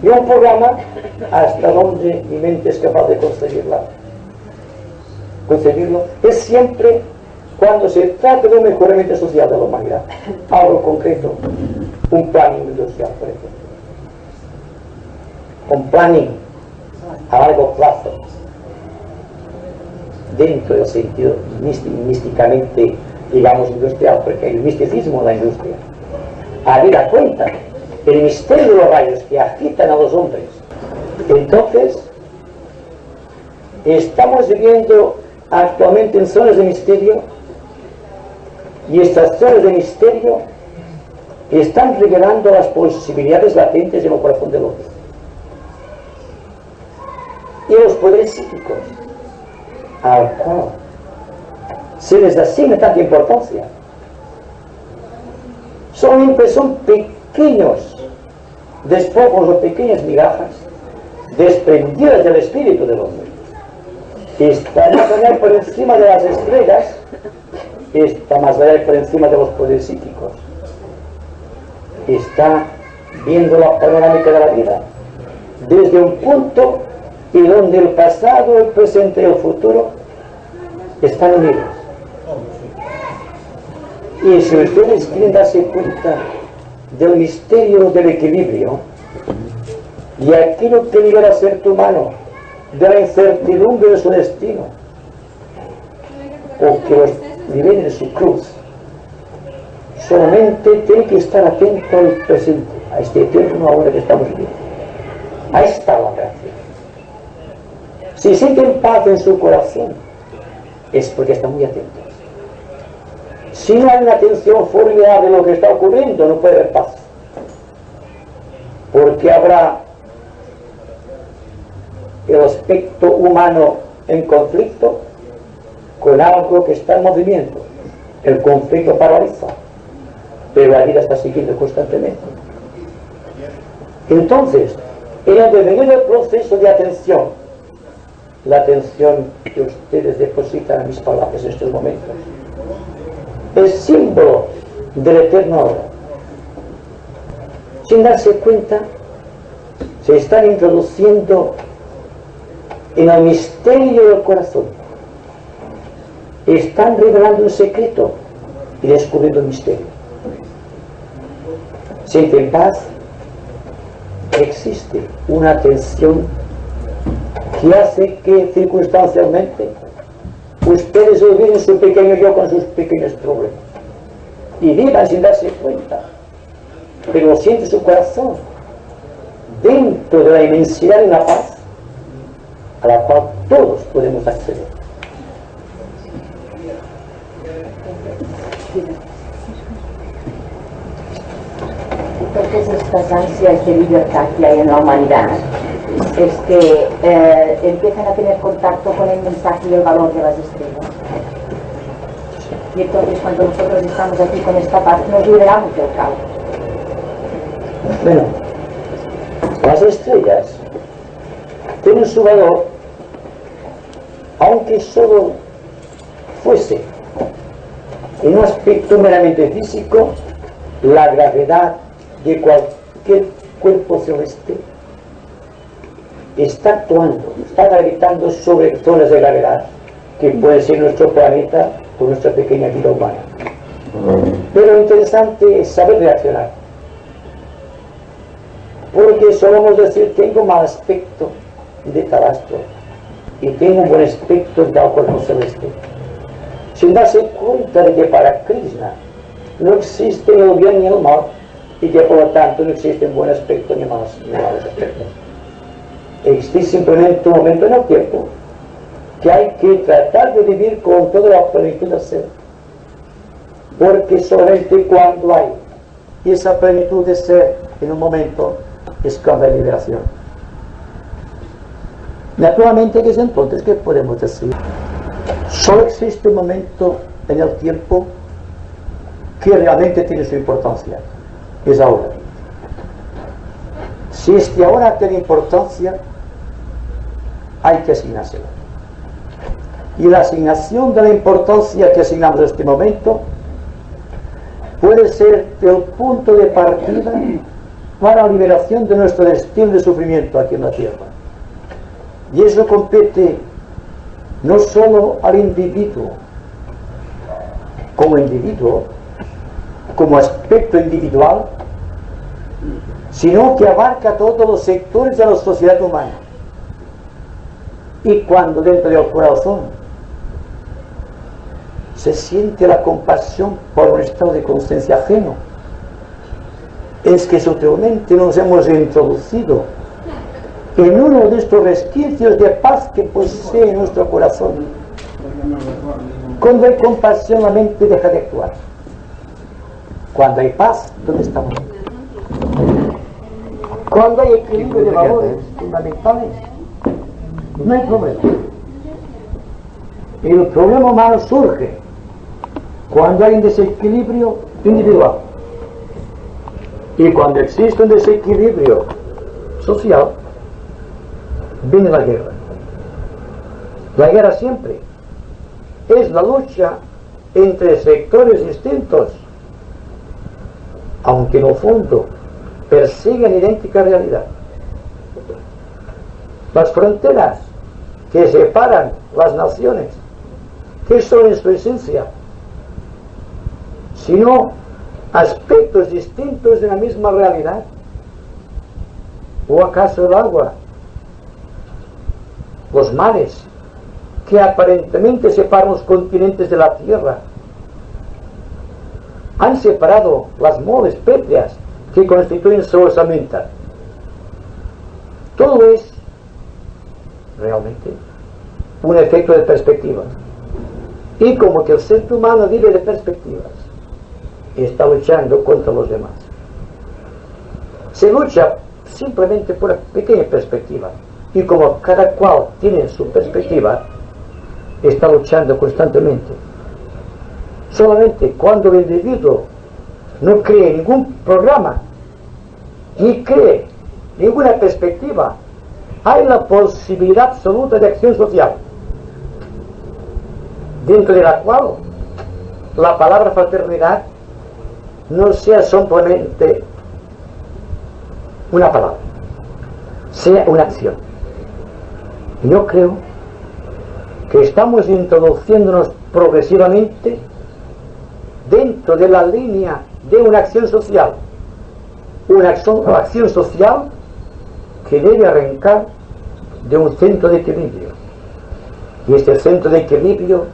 y un programa hasta donde mi mente es capaz de concebirlo es siempre cuando se trata de un mejoramiento social de la humanidad, algo concreto, un planning industrial, por ejemplo, un planning a largo plazo, dentro del sentido místicamente, digamos, industrial, porque hay un misticismo en la industria. Habida cuenta el misterio de los rayos que agitan a los hombres. Entonces, estamos viviendo actualmente en zonas de misterio, y estas zonas de misterio están revelando las posibilidades latentes en el corazón del hombre. Y los poderes psíquicos, al cual se les asigna tanta importancia, son pequeños despojos o pequeñas migajas desprendidas del espíritu del hombre. Está más allá por encima de las estrellas, está más allá por encima de los poderes psíquicos, está viendo la panorámica de la vida desde un punto y donde el pasado, el presente y el futuro están unidos. Y si ustedes quieren darse cuenta del misterio del equilibrio y aquello que libera al ser humano de la incertidumbre de su destino, o que los libere de su cruz, solamente tiene que estar atento al presente, a este eterno ahora que estamos viviendo. Ahí está la gracia. Si sienten paz en su corazón, es porque están muy atentos. Si no hay una atención formidable de lo que está ocurriendo, no puede haber paz. Porque habrá el aspecto humano en conflicto con algo que está en movimiento. El conflicto paraliza, pero la vida está siguiendo constantemente. Entonces, en el devenir del proceso de atención, la atención que ustedes depositan a mis palabras en estos momentos es símbolo del eterno ahora. Sin darse cuenta, se están introduciendo en el misterio del corazón. Están revelando un secreto y descubriendo un misterio. Sienten paz. Existe una atención que hace que circunstancialmente ustedes olviden su pequeño yo con sus pequeños problemas y vivan sin darse cuenta, pero lo siente su corazón dentro de la inmensidad de la paz a la cual todos podemos acceder.
Entonces estas ansias de libertad que hay en la humanidad empiezan a tener contacto con el mensaje y el valor de las estrellas. Y entonces cuando nosotros estamos aquí con esta paz nos liberamos del caos.
Bueno, las estrellas tienen su valor, aunque solo fuese en un aspecto meramente físico la gravedad de cualquier cuerpo celeste está actuando, está gravitando sobre zonas de gravedad que puede ser nuestro planeta o nuestra pequeña vida humana. Pero lo interesante es saber reaccionar, porque solemos decir: tengo mal aspecto de tal astro y tengo un buen aspecto de tal cuerpo celeste, sin darse cuenta de que para Krishna no existe ni el bien ni el mal, y que por lo tanto no existe un buen aspecto ni malos aspectos. Existe simplemente un momento en el tiempo que hay que tratar de vivir con toda la plenitud del ser, porque solamente cuando hay esa plenitud de ser en un momento es cuando hay liberación. Naturalmente, que es entonces que podemos decir: solo existe un momento en el tiempo que realmente tiene su importancia, es ahora. Si es que ahora tiene importancia, hay que asignársela. Y la asignación de la importancia que asignamos a este momento puede ser el punto de partida para la liberación de nuestro destino de sufrimiento aquí en la tierra. Y eso compete no solo al individuo, como aspecto individual, sino que abarca todos los sectores de la sociedad humana. Y cuando dentro del corazón se siente la compasión por un estado de conciencia ajeno, es que sutilmente nos hemos introducido en uno de estos resquicios de paz que posee nuestro corazón. Cuando hay compasión, la mente deja de actuar. Cuando hay paz, ¿dónde estamos? Cuando hay equilibrio de valores fundamentales, no hay problema. El problema humano surge cuando hay un desequilibrio individual. Y cuando existe un desequilibrio social, viene la guerra. La guerra siempre es la lucha entre sectores distintos, aunque en el fondo persiguen idéntica realidad. Las fronteras que separan las naciones, ¿qué son en su esencia? Sino aspectos distintos de la misma realidad. ¿O acaso el agua, los mares, que aparentemente separan los continentes de la tierra, han separado las moles pétreas que constituyen su osamenta? Todo es realmente un efecto de perspectiva. Y como que el ser humano vive de perspectivas, está luchando contra los demás. Se lucha simplemente por una pequeña perspectiva, y como cada cual tiene su perspectiva, está luchando constantemente. Solamente cuando el individuo no cree ningún programa, ni cree ninguna perspectiva, hay la posibilidad absoluta de acción social, dentro de la cual la palabra fraternidad no sea simplemente una palabra, sea una acción. Yo creo que estamos introduciéndonos progresivamente dentro de la línea de una acción social, una acción social que debe arrancar de un centro de equilibrio. Y este centro de equilibrio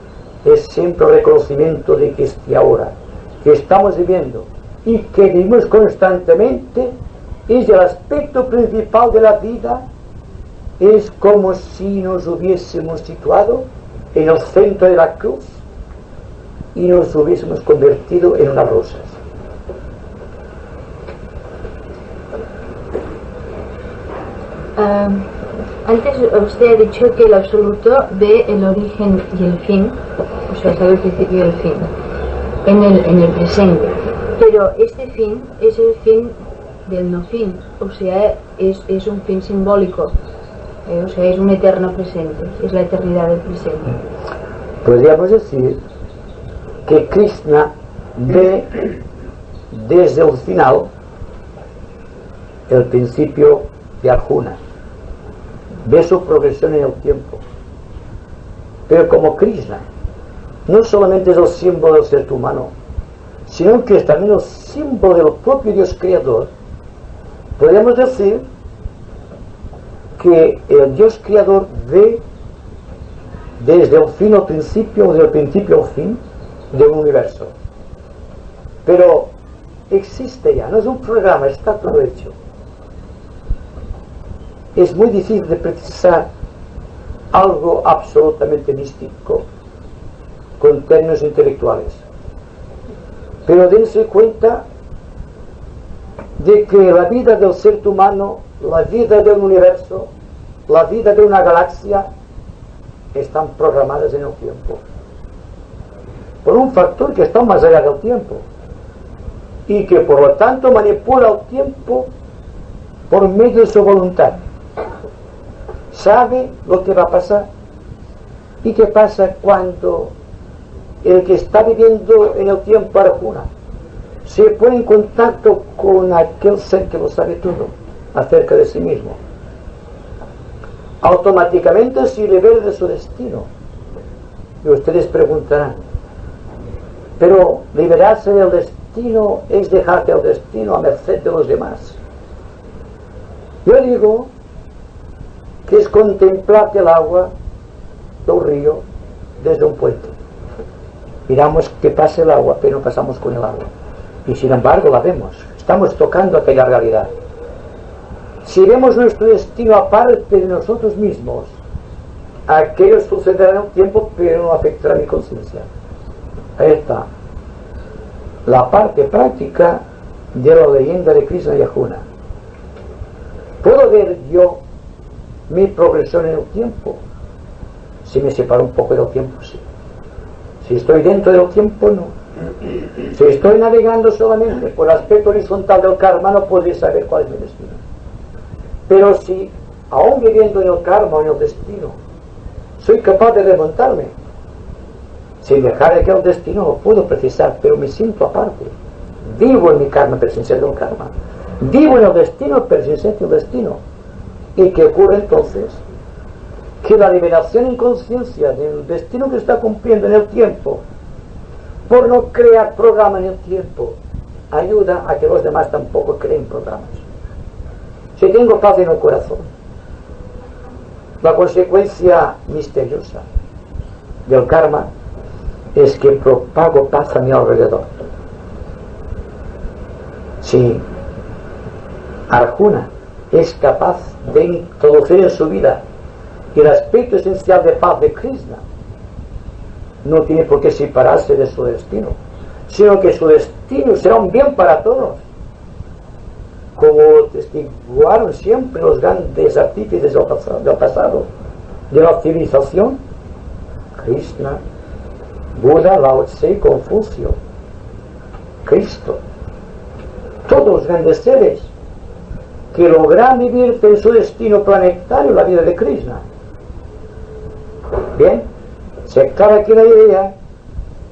es siempre el reconocimiento de que este ahora que estamos viviendo y que vivimos constantemente es el aspecto principal de la vida. Es como si nos hubiésemos situado en el centro de la cruz y nos hubiésemos convertido en unas rosas.
Antes usted ha dicho que el absoluto ve el origen y el fin, o sea, sabe el principio y el fin, en el presente. Pero este fin es el fin del no fin, o sea, es un fin simbólico, o sea, es un eterno presente, es la eternidad del presente.
Podríamos decir que Krishna ve desde el final el principio de Arjuna, ve su progresión en el tiempo. Pero como Krishna no solamente es el símbolo del ser humano, sino que es también el símbolo del propio Dios creador, podemos decir que el Dios creador ve desde el fin al principio, desde el principio al fin de un universo. Pero existe ya, no es un programa, está todo hecho. Es muy difícil de precisar algo absolutamente místico con términos intelectuales. Pero dense cuenta de que la vida del ser humano, la vida del universo, la vida de una galaxia están programadas en el tiempo por un factor que está más allá del tiempo y que por lo tanto manipula el tiempo por medio de su voluntad. Sabe lo que va a pasar. ¿Y qué pasa cuando el que está viviendo en el tiempo Arjuna se pone en contacto con aquel ser que lo sabe todo acerca de sí mismo? Automáticamente se libera de su destino. Y ustedes preguntarán, pero liberarse del destino es dejarte al destino a merced de los demás. Yo digo que es contemplar el agua del río desde un puente. Miramos que pasa el agua, pero no pasamos con el agua. Y sin embargo la vemos. Estamos tocando aquella realidad. Si vemos nuestro destino aparte de nosotros mismos, aquello sucederá en el tiempo, pero no afectará mi conciencia. Ahí está la parte práctica de la leyenda de Krishna y Arjuna. ¿Puedo ver yo mi progresión en el tiempo? Si me separo un poco del tiempo, sí. Si estoy dentro del tiempo, no. Si estoy navegando solamente por el aspecto horizontal del karma, no podré saber cuál es mi destino. Pero si, aún viviendo en el karma o en el destino, soy capaz de remontarme, sin dejar que el destino lo puedo precisar, pero me siento aparte. Vivo en mi karma, presencia del karma. Vivo en el destino, presencia del destino. ¿Y qué ocurre entonces? Que la liberación en conciencia del destino que está cumpliendo en el tiempo, por no crear programa en el tiempo, ayuda a que los demás tampoco creen programas. Si tengo paz en el corazón, la consecuencia misteriosa del karma es que propago paz a mi alrededor. Si Arjuna es capaz de introducir en su vida el aspecto esencial de paz de Krishna, no tiene por qué separarse de su destino, sino que su destino será un bien para todos, como testiguaron siempre los grandes artífices del pasado de la civilización: Krishna, Buda, Lao Tse, Confucio, Cristo, todos los grandes seres que logran vivir en su destino planetario la vida de Krishna. Bien, se aclara aquí la idea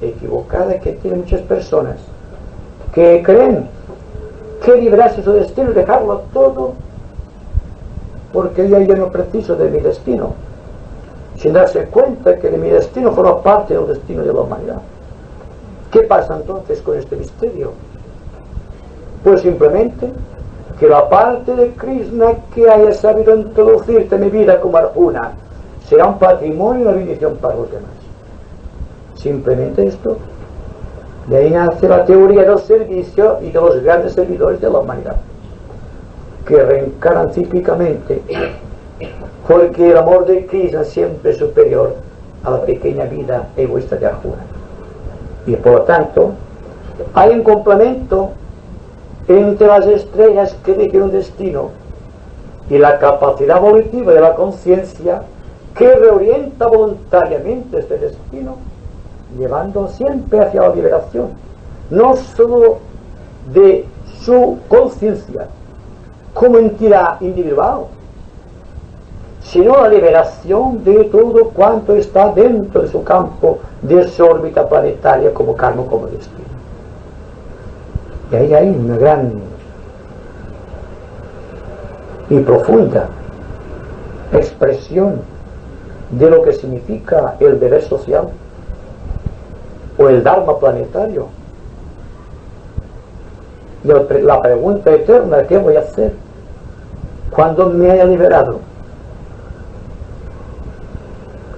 equivocada que tienen muchas personas que creen que librarse su destino es dejarlo todo, porque yo no preciso de mi destino, sin darse cuenta que de mi destino forma parte del destino de la humanidad. ¿Qué pasa entonces con este misterio? Pues simplemente que la parte de Krishna que haya sabido introducirte en mi vida como Arjuna será un patrimonio y una bendición para los demás. Simplemente esto. De ahí nace la teoría del servicio y de los grandes servidores de la humanidad, que reencarnan cíclicamente, porque el amor de Krishna siempre es superior a la pequeña vida egoísta de Arjuna. Y por lo tanto, hay un complemento entre las estrellas que eligen un destino y la capacidad volitiva de la conciencia que reorienta voluntariamente este destino, llevando siempre hacia la liberación, no solo de su conciencia como entidad individual, sino la liberación de todo cuanto está dentro de su campo, de su órbita planetaria como karma, como destino. Y ahí hay una gran y profunda expresión de lo que significa el deber social o el Dharma planetario. Y la pregunta eterna: ¿qué voy a hacer cuando me haya liberado?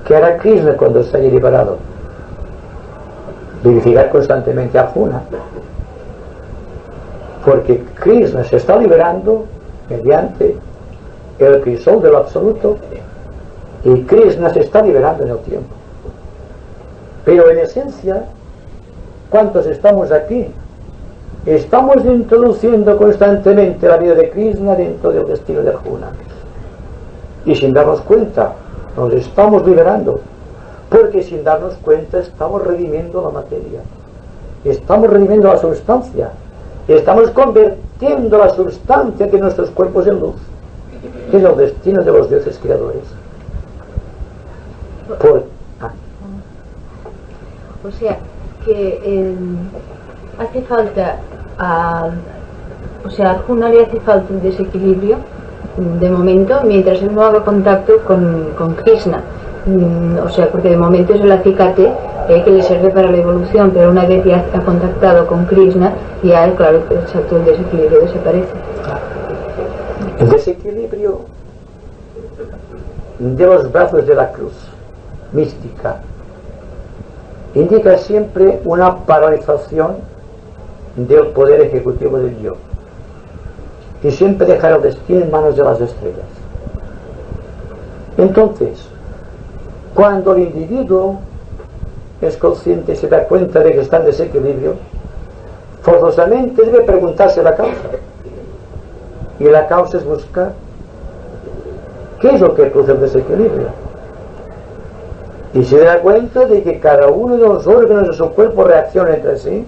¿Qué hará Krishna cuando se haya liberado? Vivificar constantemente a Arjuna, porque Krishna se está liberando mediante el crisol de lo absoluto, y Krishna se está liberando en el tiempo. Pero en esencia, ¿cuántos estamos aquí? Estamos introduciendo constantemente la vida de Krishna dentro del destino de Arjuna, y sin darnos cuenta nos estamos liberando, porque sin darnos cuenta estamos redimiendo la materia, estamos redimiendo la sustancia, estamos convirtiendo la sustancia de nuestros cuerpos en luz, que es el destino de los dioses creadores.
O sea, que hace falta o sea, a Arjuna le hace falta un desequilibrio de momento, mientras él no haga contacto con Krishna. O sea, porque de momento es el acicate que le sirve para la evolución, pero una vez ya ha contactado con Krishna, ya, claro, exacto, el desequilibrio desaparece.
El desequilibrio de los brazos de la cruz mística indica siempre una paralización del poder ejecutivo del yo, y siempre dejar el destino en manos de las estrellas. Entonces, cuando el individuo es consciente y se da cuenta de que está en desequilibrio, forzosamente debe preguntarse la causa, y la causa es buscar qué es lo que produce el desequilibrio, y se da cuenta de que cada uno de los órganos de su cuerpo reacciona entre sí,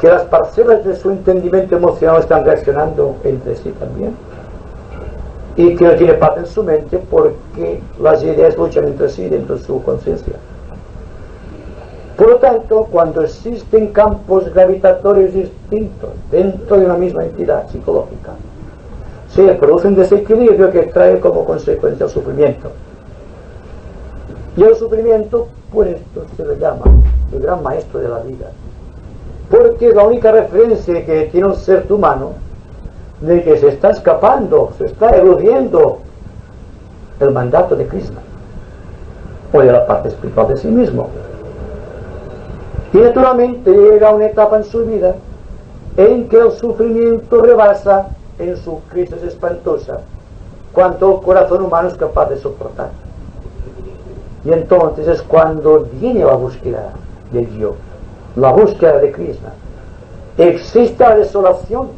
que las parcelas de su entendimiento emocional están reaccionando entre sí también, y que no tiene paz en su mente porque las ideas luchan entre sí dentro de su conciencia. Por lo tanto, cuando existen campos gravitatorios distintos dentro de una misma entidad psicológica, se produce un desequilibrio que trae como consecuencia el sufrimiento. Y el sufrimiento, por esto se le llama el gran maestro de la vida, porque es la única referencia que tiene un ser humano de que se está escapando, se está eludiendo el mandato de Krishna o de la parte espiritual de sí mismo. Y naturalmente llega una etapa en su vida en que el sufrimiento rebasa en su crisis espantosa cuanto el corazón humano es capaz de soportar. Y entonces es cuando viene la búsqueda del yo, la búsqueda de Krishna. Existe la desolación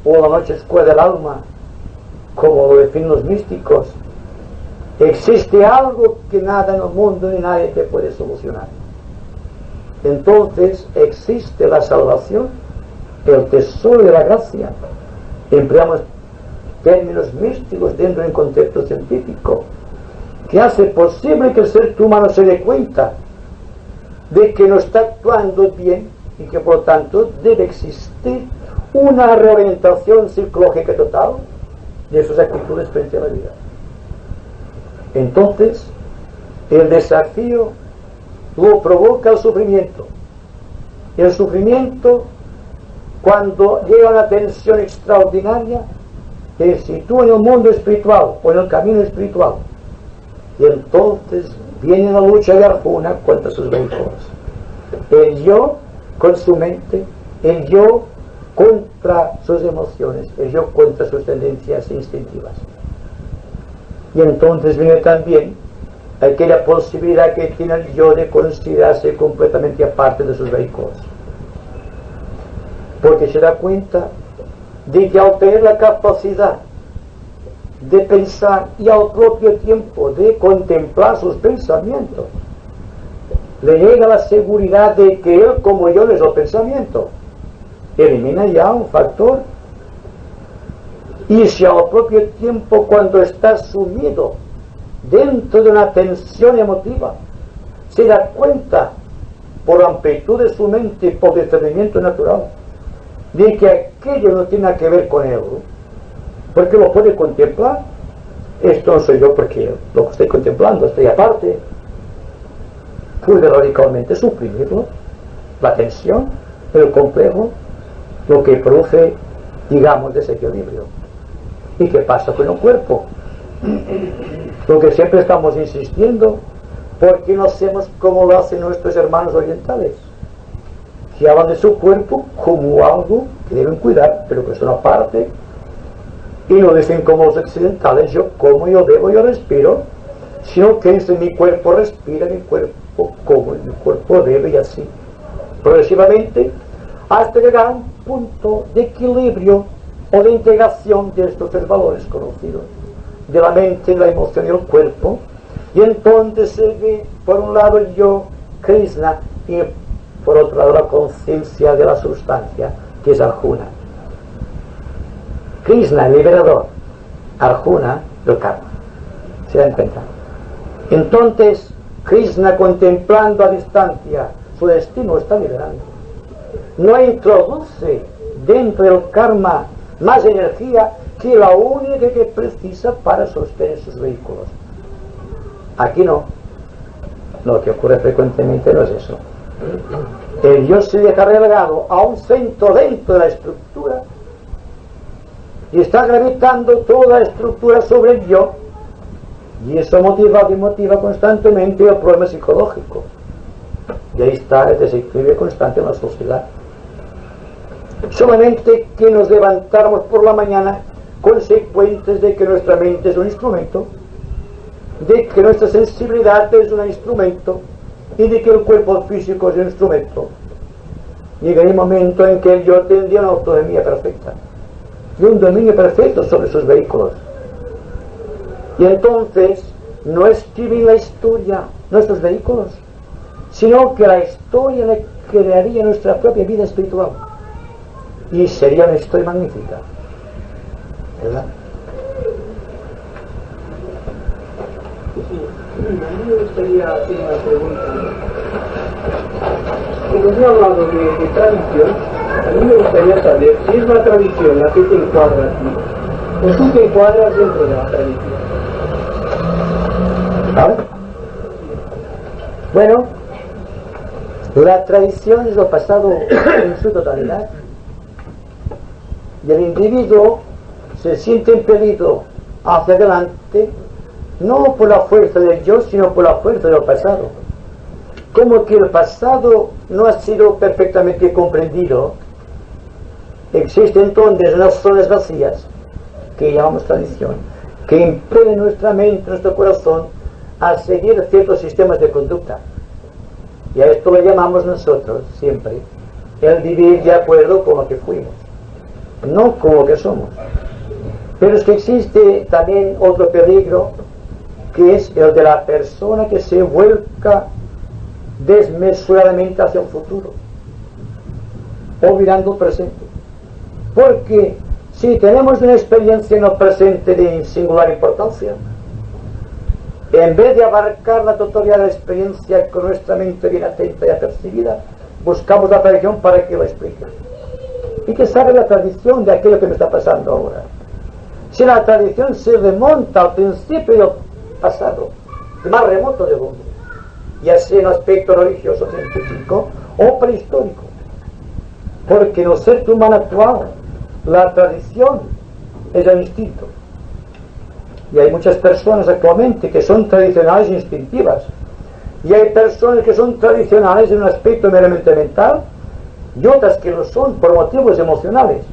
o la noche oscura del alma, como lo definen los místicos. Existe algo que nada en el mundo ni nadie te puede solucionar. Entonces existe la salvación, el tesoro de la gracia. Empleamos términos místicos dentro de un contexto científico que hace posible que el ser humano se dé cuenta de que no está actuando bien y que por lo tanto debe existir una reorientación psicológica total de sus actitudes frente a la vida. Entonces el desafío lo provoca el sufrimiento. El sufrimiento, cuando llega a una tensión extraordinaria, se sitúa en el mundo espiritual o en el camino espiritual, y entonces viene la lucha de Arjuna contra sus vehículos. El yo con su mente, el yo contra sus emociones, el yo contra sus tendencias instintivas. Y entonces viene también aquella posibilidad que tiene el yo de considerarse completamente aparte de sus vehículos, porque se da cuenta de que al tener la capacidad de pensar y al propio tiempo de contemplar sus pensamientos, le llega la seguridad de que él como yo no es el pensamiento. Elimina ya un factor, y si al propio tiempo, cuando está sumido dentro de una tensión emotiva, se da cuenta por la amplitud de su mente y por discernimiento natural de que aquello no tiene nada que ver con él, porque lo puede contemplar. Esto no soy yo porque lo que estoy contemplando, estoy aparte. Puede radicalmente suprimirlo, la tensión, el complejo, lo que produce, digamos, desequilibrio. ¿Y qué pasa con el cuerpo? Lo que siempre estamos insistiendo, porque no hacemos como lo hacen nuestros hermanos orientales, que hablan de su cuerpo como algo que deben cuidar, pero que son aparte, y no dicen como los occidentales, yo como, yo bebo, yo respiro, sino que es mi cuerpo respira, mi cuerpo como, mi cuerpo bebe, y así progresivamente hasta llegar a un punto de equilibrio o de integración de estos tres valores conocidos, de la mente, la emoción y el cuerpo. Y entonces se ve por un lado el yo, Krishna, y por otro lado la conciencia de la sustancia, que es Arjuna. Krishna, el liberador; Arjuna, el karma. ¿Se dan cuenta? Entonces Krishna, contemplando a distancia su destino, está liberando. No introduce dentro del karma más energía que la única que precisa para sostener sus vehículos. Aquí no. Lo que ocurre frecuentemente no es eso. El yo se deja relegado a un centro dentro de la estructura y está gravitando toda la estructura sobre el yo, y eso motiva constantemente el problema psicológico, y ahí está el desequilibrio constante en la sociedad. Solamente que nos levantáramos por la mañana consecuentes de que nuestra mente es un instrumento, de que nuestra sensibilidad es un instrumento, y de que el cuerpo físico es un instrumento, llegaría un momento en que el yo tendría una autonomía perfecta y un dominio perfecto sobre sus vehículos. Y entonces no escriben la historia nuestros vehículos, sino que la historia le crearía nuestra propia vida espiritual, y sería una historia magnífica, ¿verdad?
A mí me gustaría hacer una pregunta. Como se ha hablado de tradición, a mí me gustaría saber si es la tradición la que te encuadra aquí, o tú te encuadras dentro de la tradición.
¿Vale? Bueno, la tradición es lo pasado en su totalidad, y el individuo se siente impelido hacia adelante, no por la fuerza del yo, sino por la fuerza del pasado. Como que el pasado no ha sido perfectamente comprendido, existen entonces unas zonas vacías que llamamos tradición, que impelen nuestra mente, nuestro corazón a seguir ciertos sistemas de conducta, y a esto lo llamamos nosotros siempre el vivir de acuerdo con lo que fuimos, no con lo que somos. Pero es que existe también otro peligro, que es el de la persona que se vuelca desmesuradamente hacia el futuro, olvidando el presente. Porque si tenemos una experiencia en el presente de singular importancia, en vez de abarcar la totalidad de la experiencia con nuestra mente bien atenta y apercibida, buscamos la tradición para que lo explique. ¿Y qué sabe la tradición de aquello que me está pasando ahora? Si la tradición se remonta al principio del pasado, el más remoto del mundo, ya sea en aspecto religioso, científico o prehistórico, porque en el ser humano actual la tradición es el instinto, y hay muchas personas actualmente que son tradicionales e instintivas, y hay personas que son tradicionales en un aspecto meramente mental, y otras que lo son por motivos emocionales.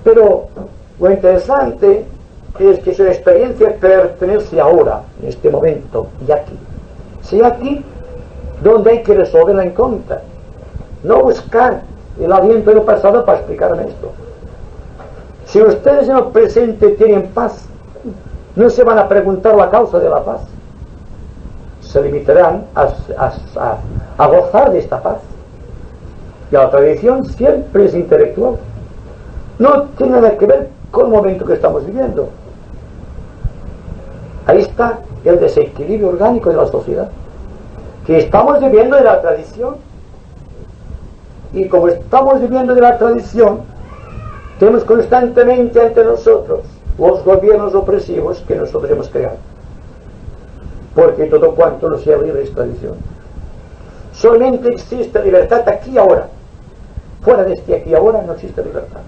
Pero lo interesante es que su experiencia pertenece ahora, en este momento y aquí. Sí, aquí donde hay que resolver la incógnita, no buscar el aliento del pasado para explicarme esto. Si ustedes en el presente tienen paz, no se van a preguntar la causa de la paz, se limitarán a gozar de esta paz. Y la tradición siempre es intelectual, no tiene nada que ver con el momento que estamos viviendo. Ahí está el desequilibrio orgánico de la sociedad, que estamos viviendo de la tradición, y como estamos viviendo de la tradición, tenemos constantemente ante nosotros los gobiernos opresivos que nosotros hemos creado, porque todo cuanto no sea libre es tradición. Solamente existe libertad aquí y ahora. Fuera de este aquí y ahora no existe libertad.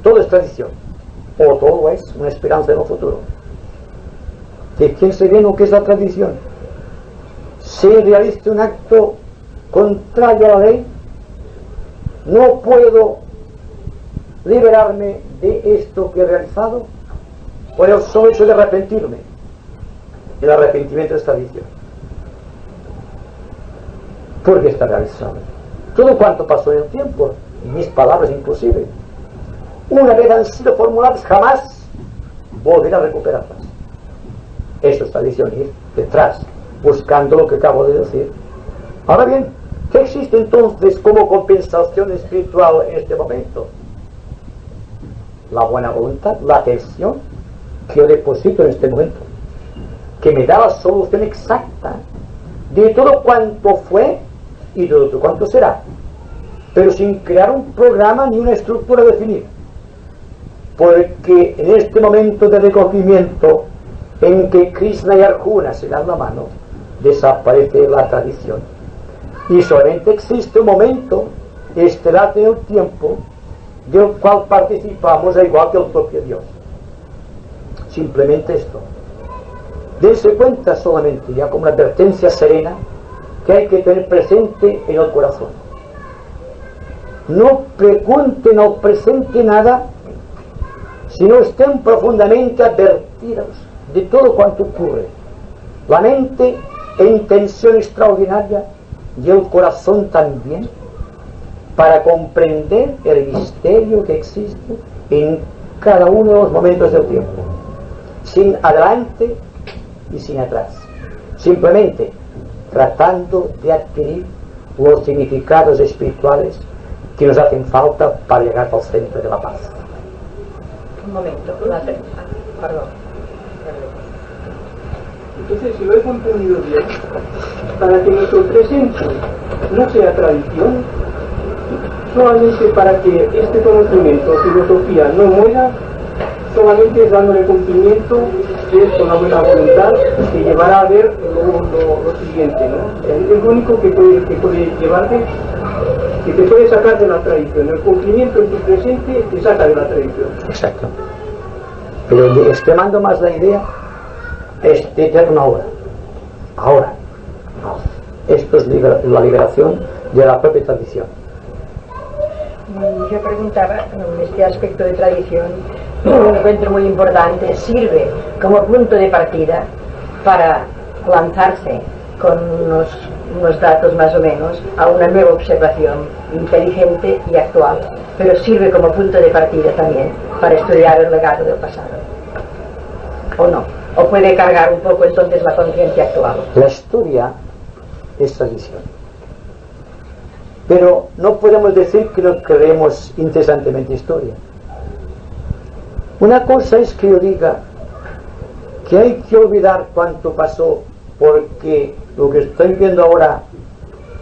Todo es tradición, o todo es una esperanza en el futuro. ¿De quién se ve lo que es la tradición? Si realizo un acto contrario a la ley, no puedo liberarme de esto que he realizado por el solo hecho de arrepentirme. El arrepentimiento es tradición, porque está realizado. Todo cuanto pasó en el tiempo, y mis palabras imposible, una vez han sido formuladas, jamás volveré a recuperarlas. Eso es tradición, ir detrás, buscando lo que acabo de decir. Ahora bien, ¿qué existe entonces como compensación espiritual en este momento? La buena voluntad, la atención que yo deposito en este momento, que me da la solución exacta de todo cuanto fue y de todo cuanto será, pero sin crear un programa ni una estructura definida, porque en este momento de recogimiento en que Krishna y Arjuna se dan la mano, desaparece la tradición y solamente existe un momento estelar en el tiempo del cual participamos al igual que el propio Dios. Simplemente esto. Dense cuenta solamente, ya como una advertencia serena, que hay que tener presente en el corazón. No pregunten al presente nada si no estén profundamente advertidos de todo cuanto ocurre. La mente en tensión extraordinaria y el corazón también, para comprender el misterio que existe en cada uno de los momentos del tiempo, sin adelante y sin atrás, simplemente tratando de adquirir los significados espirituales que nos hacen falta para llegar al centro de la paz.
Un momento, perdón.
Entonces, si lo he comprendido bien, para que nuestro presente no sea tradición, solamente para que este conocimiento o filosofía no muera, solamente es dándole cumplimiento, es con la buena voluntad que llevará a ver lo siguiente, ¿no? Es lo único que puede llevarte, que te puede sacar de la tradición. El cumplimiento en tu presente te saca de la tradición.
Exacto. Pero extremando más la idea, es de eterna hora. Ahora. Esto es la liberación de la propia tradición.
Yo preguntaba, en este aspecto de tradición, un encuentro muy importante, sirve como punto de partida para lanzarse con unos datos más o menos a una nueva observación inteligente y actual, pero sirve como punto de partida también para estudiar el legado del pasado, ¿o no? ¿O puede cargar un poco entonces la conciencia actual?
La historia es tradición, pero no podemos decir que no creemos incesantemente historia. Una cosa es que yo diga que hay que olvidar cuánto pasó, porque lo que estoy viendo ahora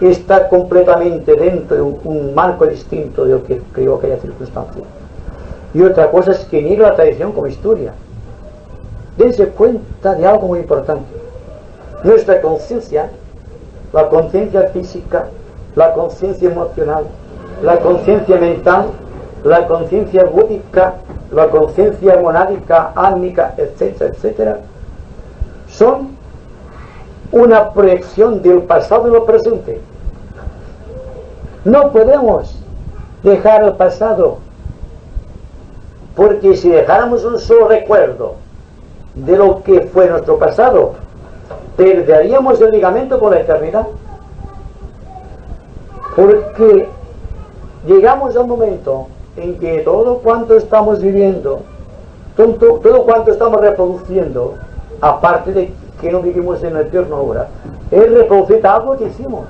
está completamente dentro de un marco distinto de lo que creo que haya circunstancia. Y otra cosa es que niegue la tradición como historia. Dense cuenta de algo muy importante. Nuestra conciencia, la conciencia física, la conciencia emocional, la conciencia mental, la conciencia búdica, la conciencia monádica, álmica, etcétera, etcétera, son una proyección del pasado y el presente. No podemos dejar el pasado, porque si dejáramos un solo recuerdo de lo que fue nuestro pasado, perderíamos el ligamento con la eternidad, porque llegamos a un momento en que todo cuanto estamos viviendo, todo cuanto estamos reproduciendo, aparte de que no vivimos en la eterna obra, es reproducir algo que hicimos.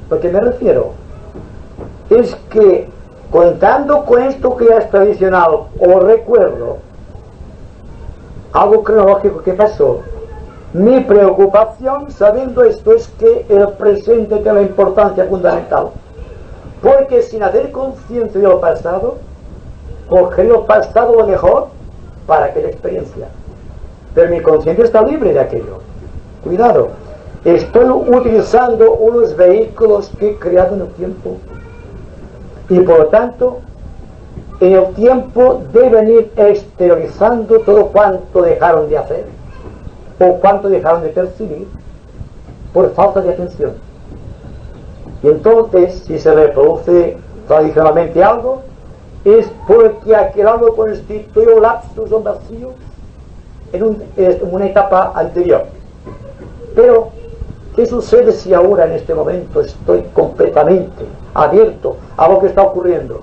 Lo que me refiero es que, contando con esto que ya es tradicional o recuerdo, algo cronológico que pasó, mi preocupación, sabiendo esto, es que el presente tiene la importancia fundamental, porque sin hacer conciencia del pasado, cogeré el pasado lo mejor para aquella experiencia. Pero mi conciencia está libre de aquello. Cuidado, estoy utilizando unos vehículos que he creado en el tiempo. Y por lo tanto, en el tiempo deben ir exteriorizando todo cuanto dejaron de hacer o cuanto dejaron de percibir por falta de atención. Y entonces, si se reproduce tradicionalmente algo, es porque aquel algo constituye un lapsus o vacío en una etapa anterior. Pero, ¿qué sucede si ahora en este momento estoy completamente abierto a lo que está ocurriendo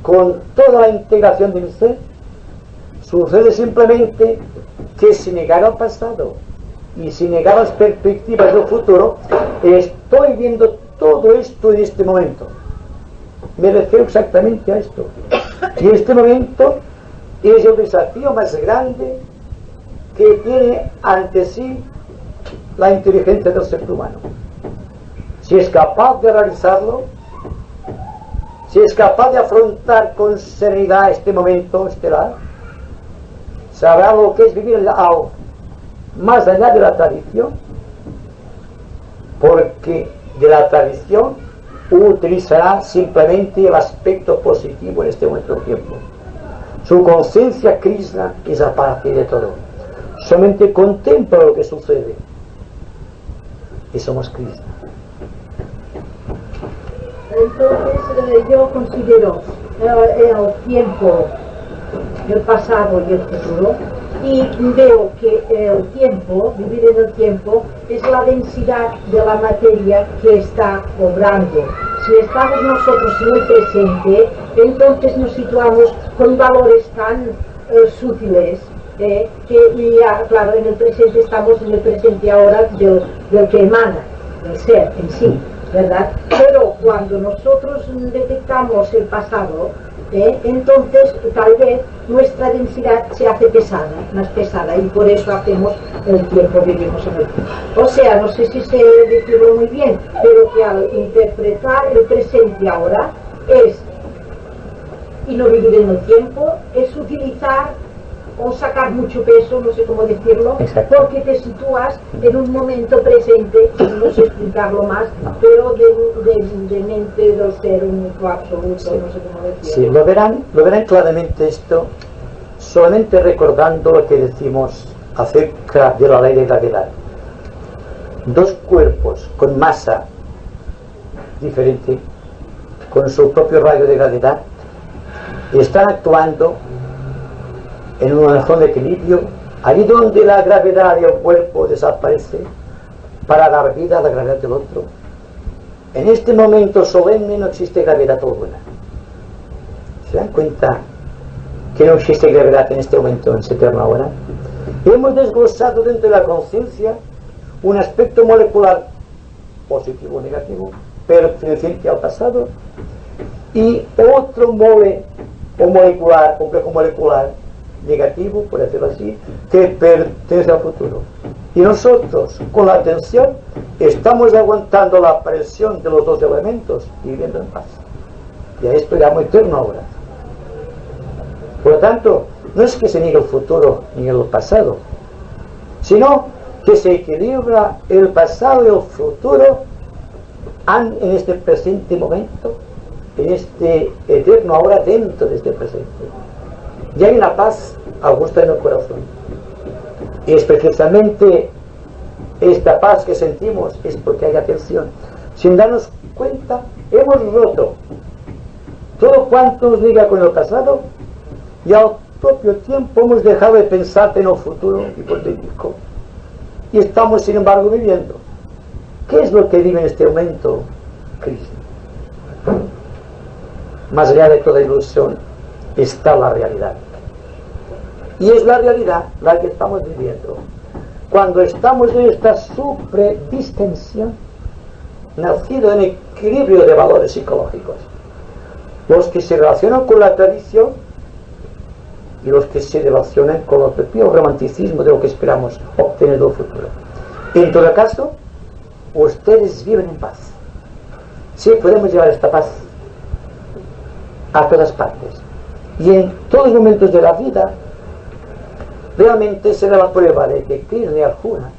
con toda la integración de mi ser? Sucede simplemente que si negara el pasado y si negara las perspectivas del futuro, estoy viendo todo esto en este momento. Me refiero exactamente a esto. Y este momento es el desafío más grande que tiene ante sí la inteligencia del ser humano. Si es capaz de realizarlo, si es capaz de afrontar con serenidad este momento estelar, sabrá lo que es vivir más allá de la tradición, porque de la tradición utilizará simplemente el aspecto positivo en este momento del tiempo. Su conciencia Krishna es a partir de todo. Solamente contempla lo que sucede. Y somos Krishna.
Entonces yo considero el tiempo, el pasado y el futuro, y veo que el tiempo, vivir en el tiempo, es la densidad de la materia que está obrando. Si estamos nosotros en el presente, entonces nos situamos con valores tan sutiles, que ya, claro, en el presente estamos en el presente ahora del que emana, del ser en sí, ¿verdad? Pero cuando nosotros detectamos el pasado, entonces tal vez nuestra densidad se hace más pesada, y por eso hacemos el tiempo, vivimos en el tiempo. O sea, no sé si sé decirlo muy bien, pero que al interpretar el presente ahora y no vivir en el tiempo, es utilizar o sacar mucho peso, no sé cómo decirlo,
exacto,
porque te sitúas en un momento presente, no sé explicarlo más, pero de mente del ser único, absoluto, sí, no sé cómo decirlo.
Sí, lo verán claramente esto, solamente recordando lo que decimos acerca de la ley de gravedad. Dos cuerpos con masa diferente, con su propio radio de gravedad, están actuando en una zona de equilibrio, allí donde la gravedad del cuerpo desaparece para dar vida a la gravedad del otro. En este momento solemne no existe gravedad alguna. ¿Se dan cuenta que no existe gravedad en este momento, en ese eterno ahora? Hemos desglosado dentro de la conciencia un aspecto molecular positivo o negativo, perteneciente al pasado, y otro molecular, complejo molecular negativo, por decirlo así, que pertenece al futuro. Y nosotros, con la atención, estamos aguantando la presión de los dos elementos y viviendo en paz. Y a esto llamo eterno ahora. Por lo tanto, no es que se niegue el futuro ni el pasado, sino que se equilibra el pasado y el futuro en este presente momento, en este eterno ahora dentro de este presente. Y hay una paz augusta en el corazón. Y es precisamente esta paz que sentimos es porque hay atención. Sin darnos cuenta, hemos roto todo cuanto nos liga con el pasado, y al propio tiempo hemos dejado de pensar en el futuro hipotético. Y estamos, sin embargo, viviendo. ¿Qué es lo que vive en este momento Cristo? Más allá de toda ilusión está la realidad. Y es la realidad la que estamos viviendo. Cuando estamos en esta supredistensión, nacido en equilibrio de valores psicológicos, los que se relacionan con la tradición y los que se relacionan con el propio romanticismo de lo que esperamos obtener del futuro. En todo caso, ustedes viven en paz. Sí, podemos llevar esta paz a todas partes. Y en todos los momentos de la vida, realmente será la prueba de que Krishna y Arjuna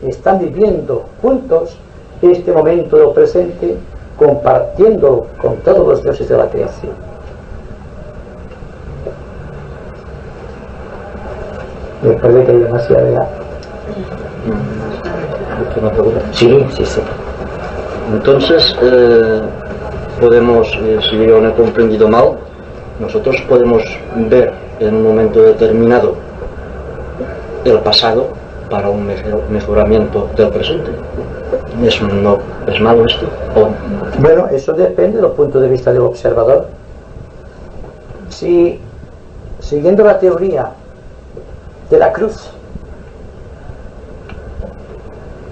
están viviendo juntos este momento del presente, compartiendo con todos los dioses de la creación. Me parece que hay demasiada edad. Sí.
Entonces, podemos, si yo no he comprendido mal, nosotros podemos ver en un momento determinado el pasado para un mejoramiento del presente. ¿Es malo esto?
Bueno, eso depende del punto de vista del observador. Si, siguiendo la teoría de la cruz,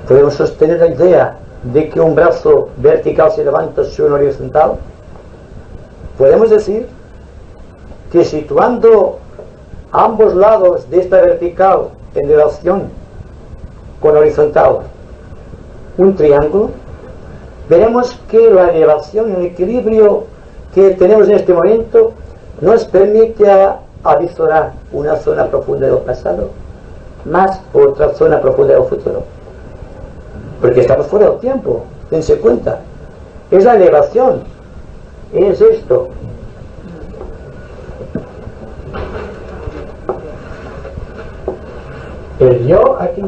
podemos sostener la idea de que un brazo vertical se levanta sobre un horizontal, podemos decir que situando ambos lados de esta vertical en relación con horizontal un triángulo, veremos que la elevación y el equilibrio que tenemos en este momento nos permite avisorar una zona profunda del pasado más otra zona profunda del futuro, porque estamos fuera del tiempo. Dense cuenta, es la elevación, es esto. El yo aquí,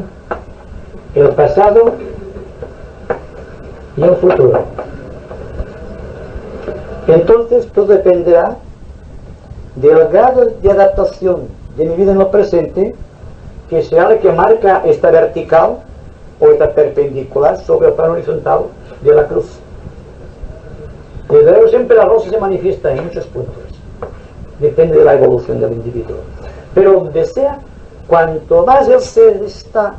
el pasado y el futuro. Entonces todo dependerá del grado de adaptación de mi vida en el presente, que será el que marca esta vertical o esta perpendicular sobre el plano horizontal de la cruz. Desde luego siempre la rosa se manifiesta en muchos puntos, depende de la evolución del individuo, pero donde sea, cuanto más el ser está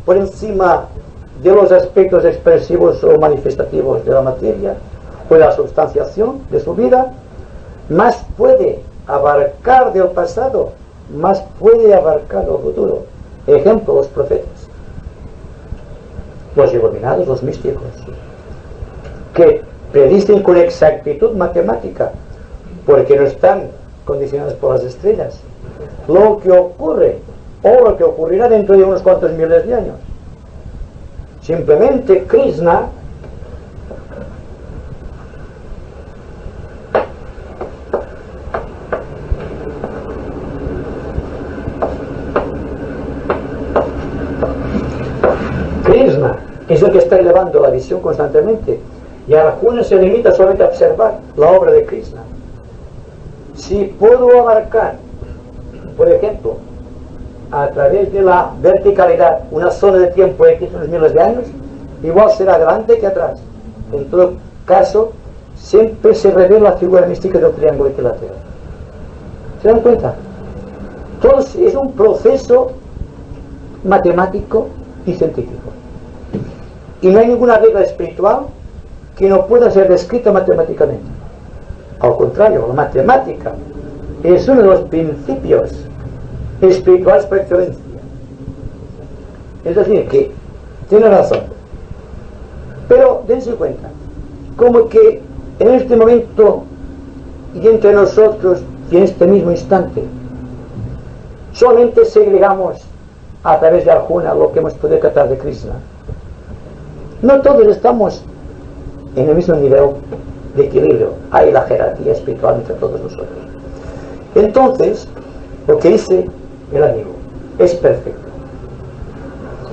por encima de los aspectos expresivos o manifestativos de la materia o de la substanciación de su vida, más puede abarcar del pasado, más puede abarcar del futuro. Ejemplo, los profetas, los iluminados, los místicos, que predicen con exactitud matemática, porque no están condicionados por las estrellas, lo que ocurre o lo que ocurrirá dentro de unos cuantos miles de años. Simplemente Krishna es el que está elevando la visión constantemente, y Arjuna se limita solamente a observar la obra de Krishna. Si puedo abarcar, por ejemplo, a través de la verticalidad una zona de tiempo X, unos miles de años, igual será adelante que atrás. En todo caso, siempre se revela la figura mística del triángulo equilátero. ¿Se dan cuenta? Todo es un proceso matemático y científico, y no hay ninguna regla espiritual que no pueda ser descrita matemáticamente. Al contrario, la matemática es uno de los principios espirituales por excelencia. Es decir, que tiene razón, pero dense cuenta como que en este momento y entre nosotros y en este mismo instante solamente segregamos a través de Arjuna lo que hemos podido tratar de Krishna. No todos estamos en el mismo nivel de equilibrio, hay la jerarquía espiritual entre todos nosotros. Entonces, lo que dice el amigo es perfecto.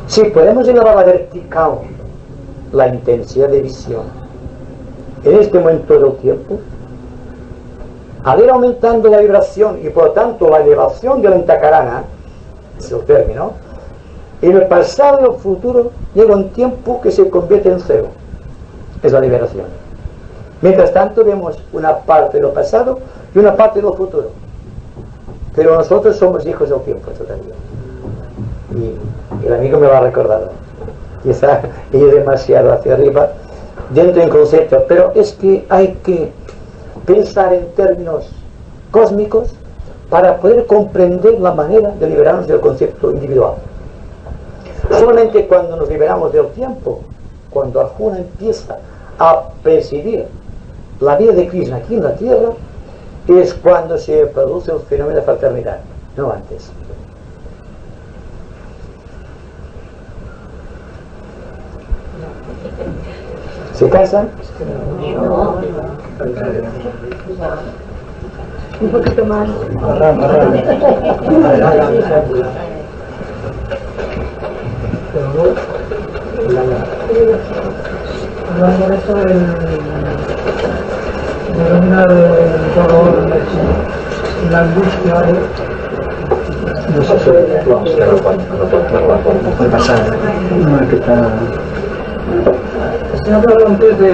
Si podemos elevar a la vertical la intensidad de visión en este momento del tiempo, al ir aumentando la vibración y por lo tanto la elevación de la antakarana, es el término, en el pasado y el futuro llega un tiempo que se convierte en cero, es la liberación. Mientras tanto vemos una parte del pasado y una parte del futuro, pero nosotros somos hijos del tiempo todavía, y el amigo me lo ha recordado, quizá he ido demasiado hacia arriba dentro del concepto, pero es que hay que pensar en términos cósmicos para poder comprender la manera de liberarnos del concepto individual. Solamente cuando nos liberamos del tiempo, cuando Arjuna empieza a presidir la vida de Krishna aquí en la tierra, es cuando se produce un fenómeno de fraternidad, no antes. ¿Se casan?
Un poquito más.
Hablando de esto del denominar el dolor y la angustia,
No sé si no puede pasar.
Estoy hablando antes de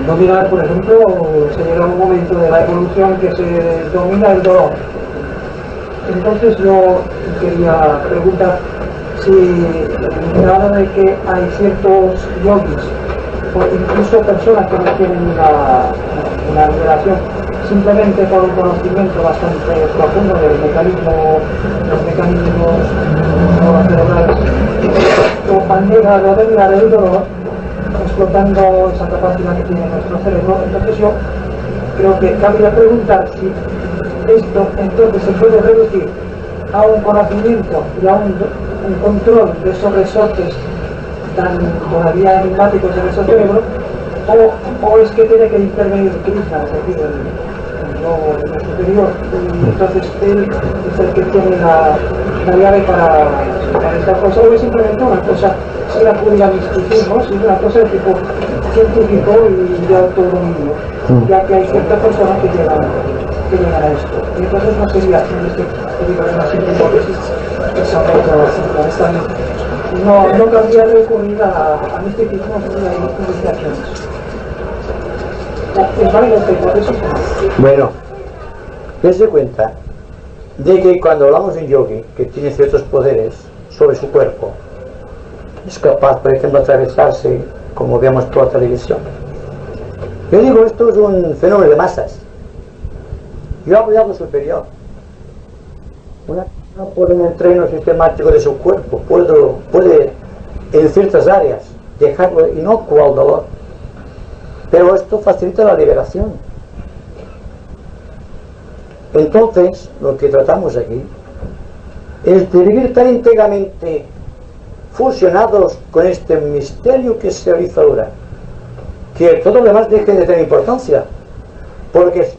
dominar, por ejemplo, se llega a un momento de la evolución que se domina el dolor. Entonces yo quería preguntar si me habla de que hay ciertos yogis o incluso personas que no tienen una relación simplemente con un conocimiento bastante profundo del mecanismo, los mecanismos cerebrales, o han llegado a dominar el dolor explotando esa capacidad que tiene nuestro cerebro. Entonces yo creo que cabría preguntar si esto entonces se puede reducir a un conocimiento y a un control de esos resortes tan todavía enigmáticos de nuestro cerebro, o es que tiene que intervenir Krishna, es decir, el yo de nuestro superior, y entonces él es el que tiene la llave para esta cosa, o es simplemente una cosa sin la pura misticismo, sino una cosa de tipo científico y de autodominio, ya que hay ciertas personas que llegan a esto. Y entonces no sería una simple hipótesis, esa otra no cabría recurrir a misticismo ni a investigaciones. ¿Es válida esta hipótesis?
Bueno, dense cuenta de que cuando hablamos de un yogi que tiene ciertos poderes sobre su cuerpo, es capaz, por ejemplo, de atravesarse, como vemos por la televisión. Yo digo, esto es un fenómeno de masas. Yo hablo de algo superior. No por un entreno sistemático de su cuerpo puede en ciertas áreas dejarlo inocuo al dolor, pero esto facilita la liberación. Entonces lo que tratamos aquí es de vivir tan íntegramente fusionados con este misterio que se realiza ahora, que todo lo demás deje de tener importancia, porque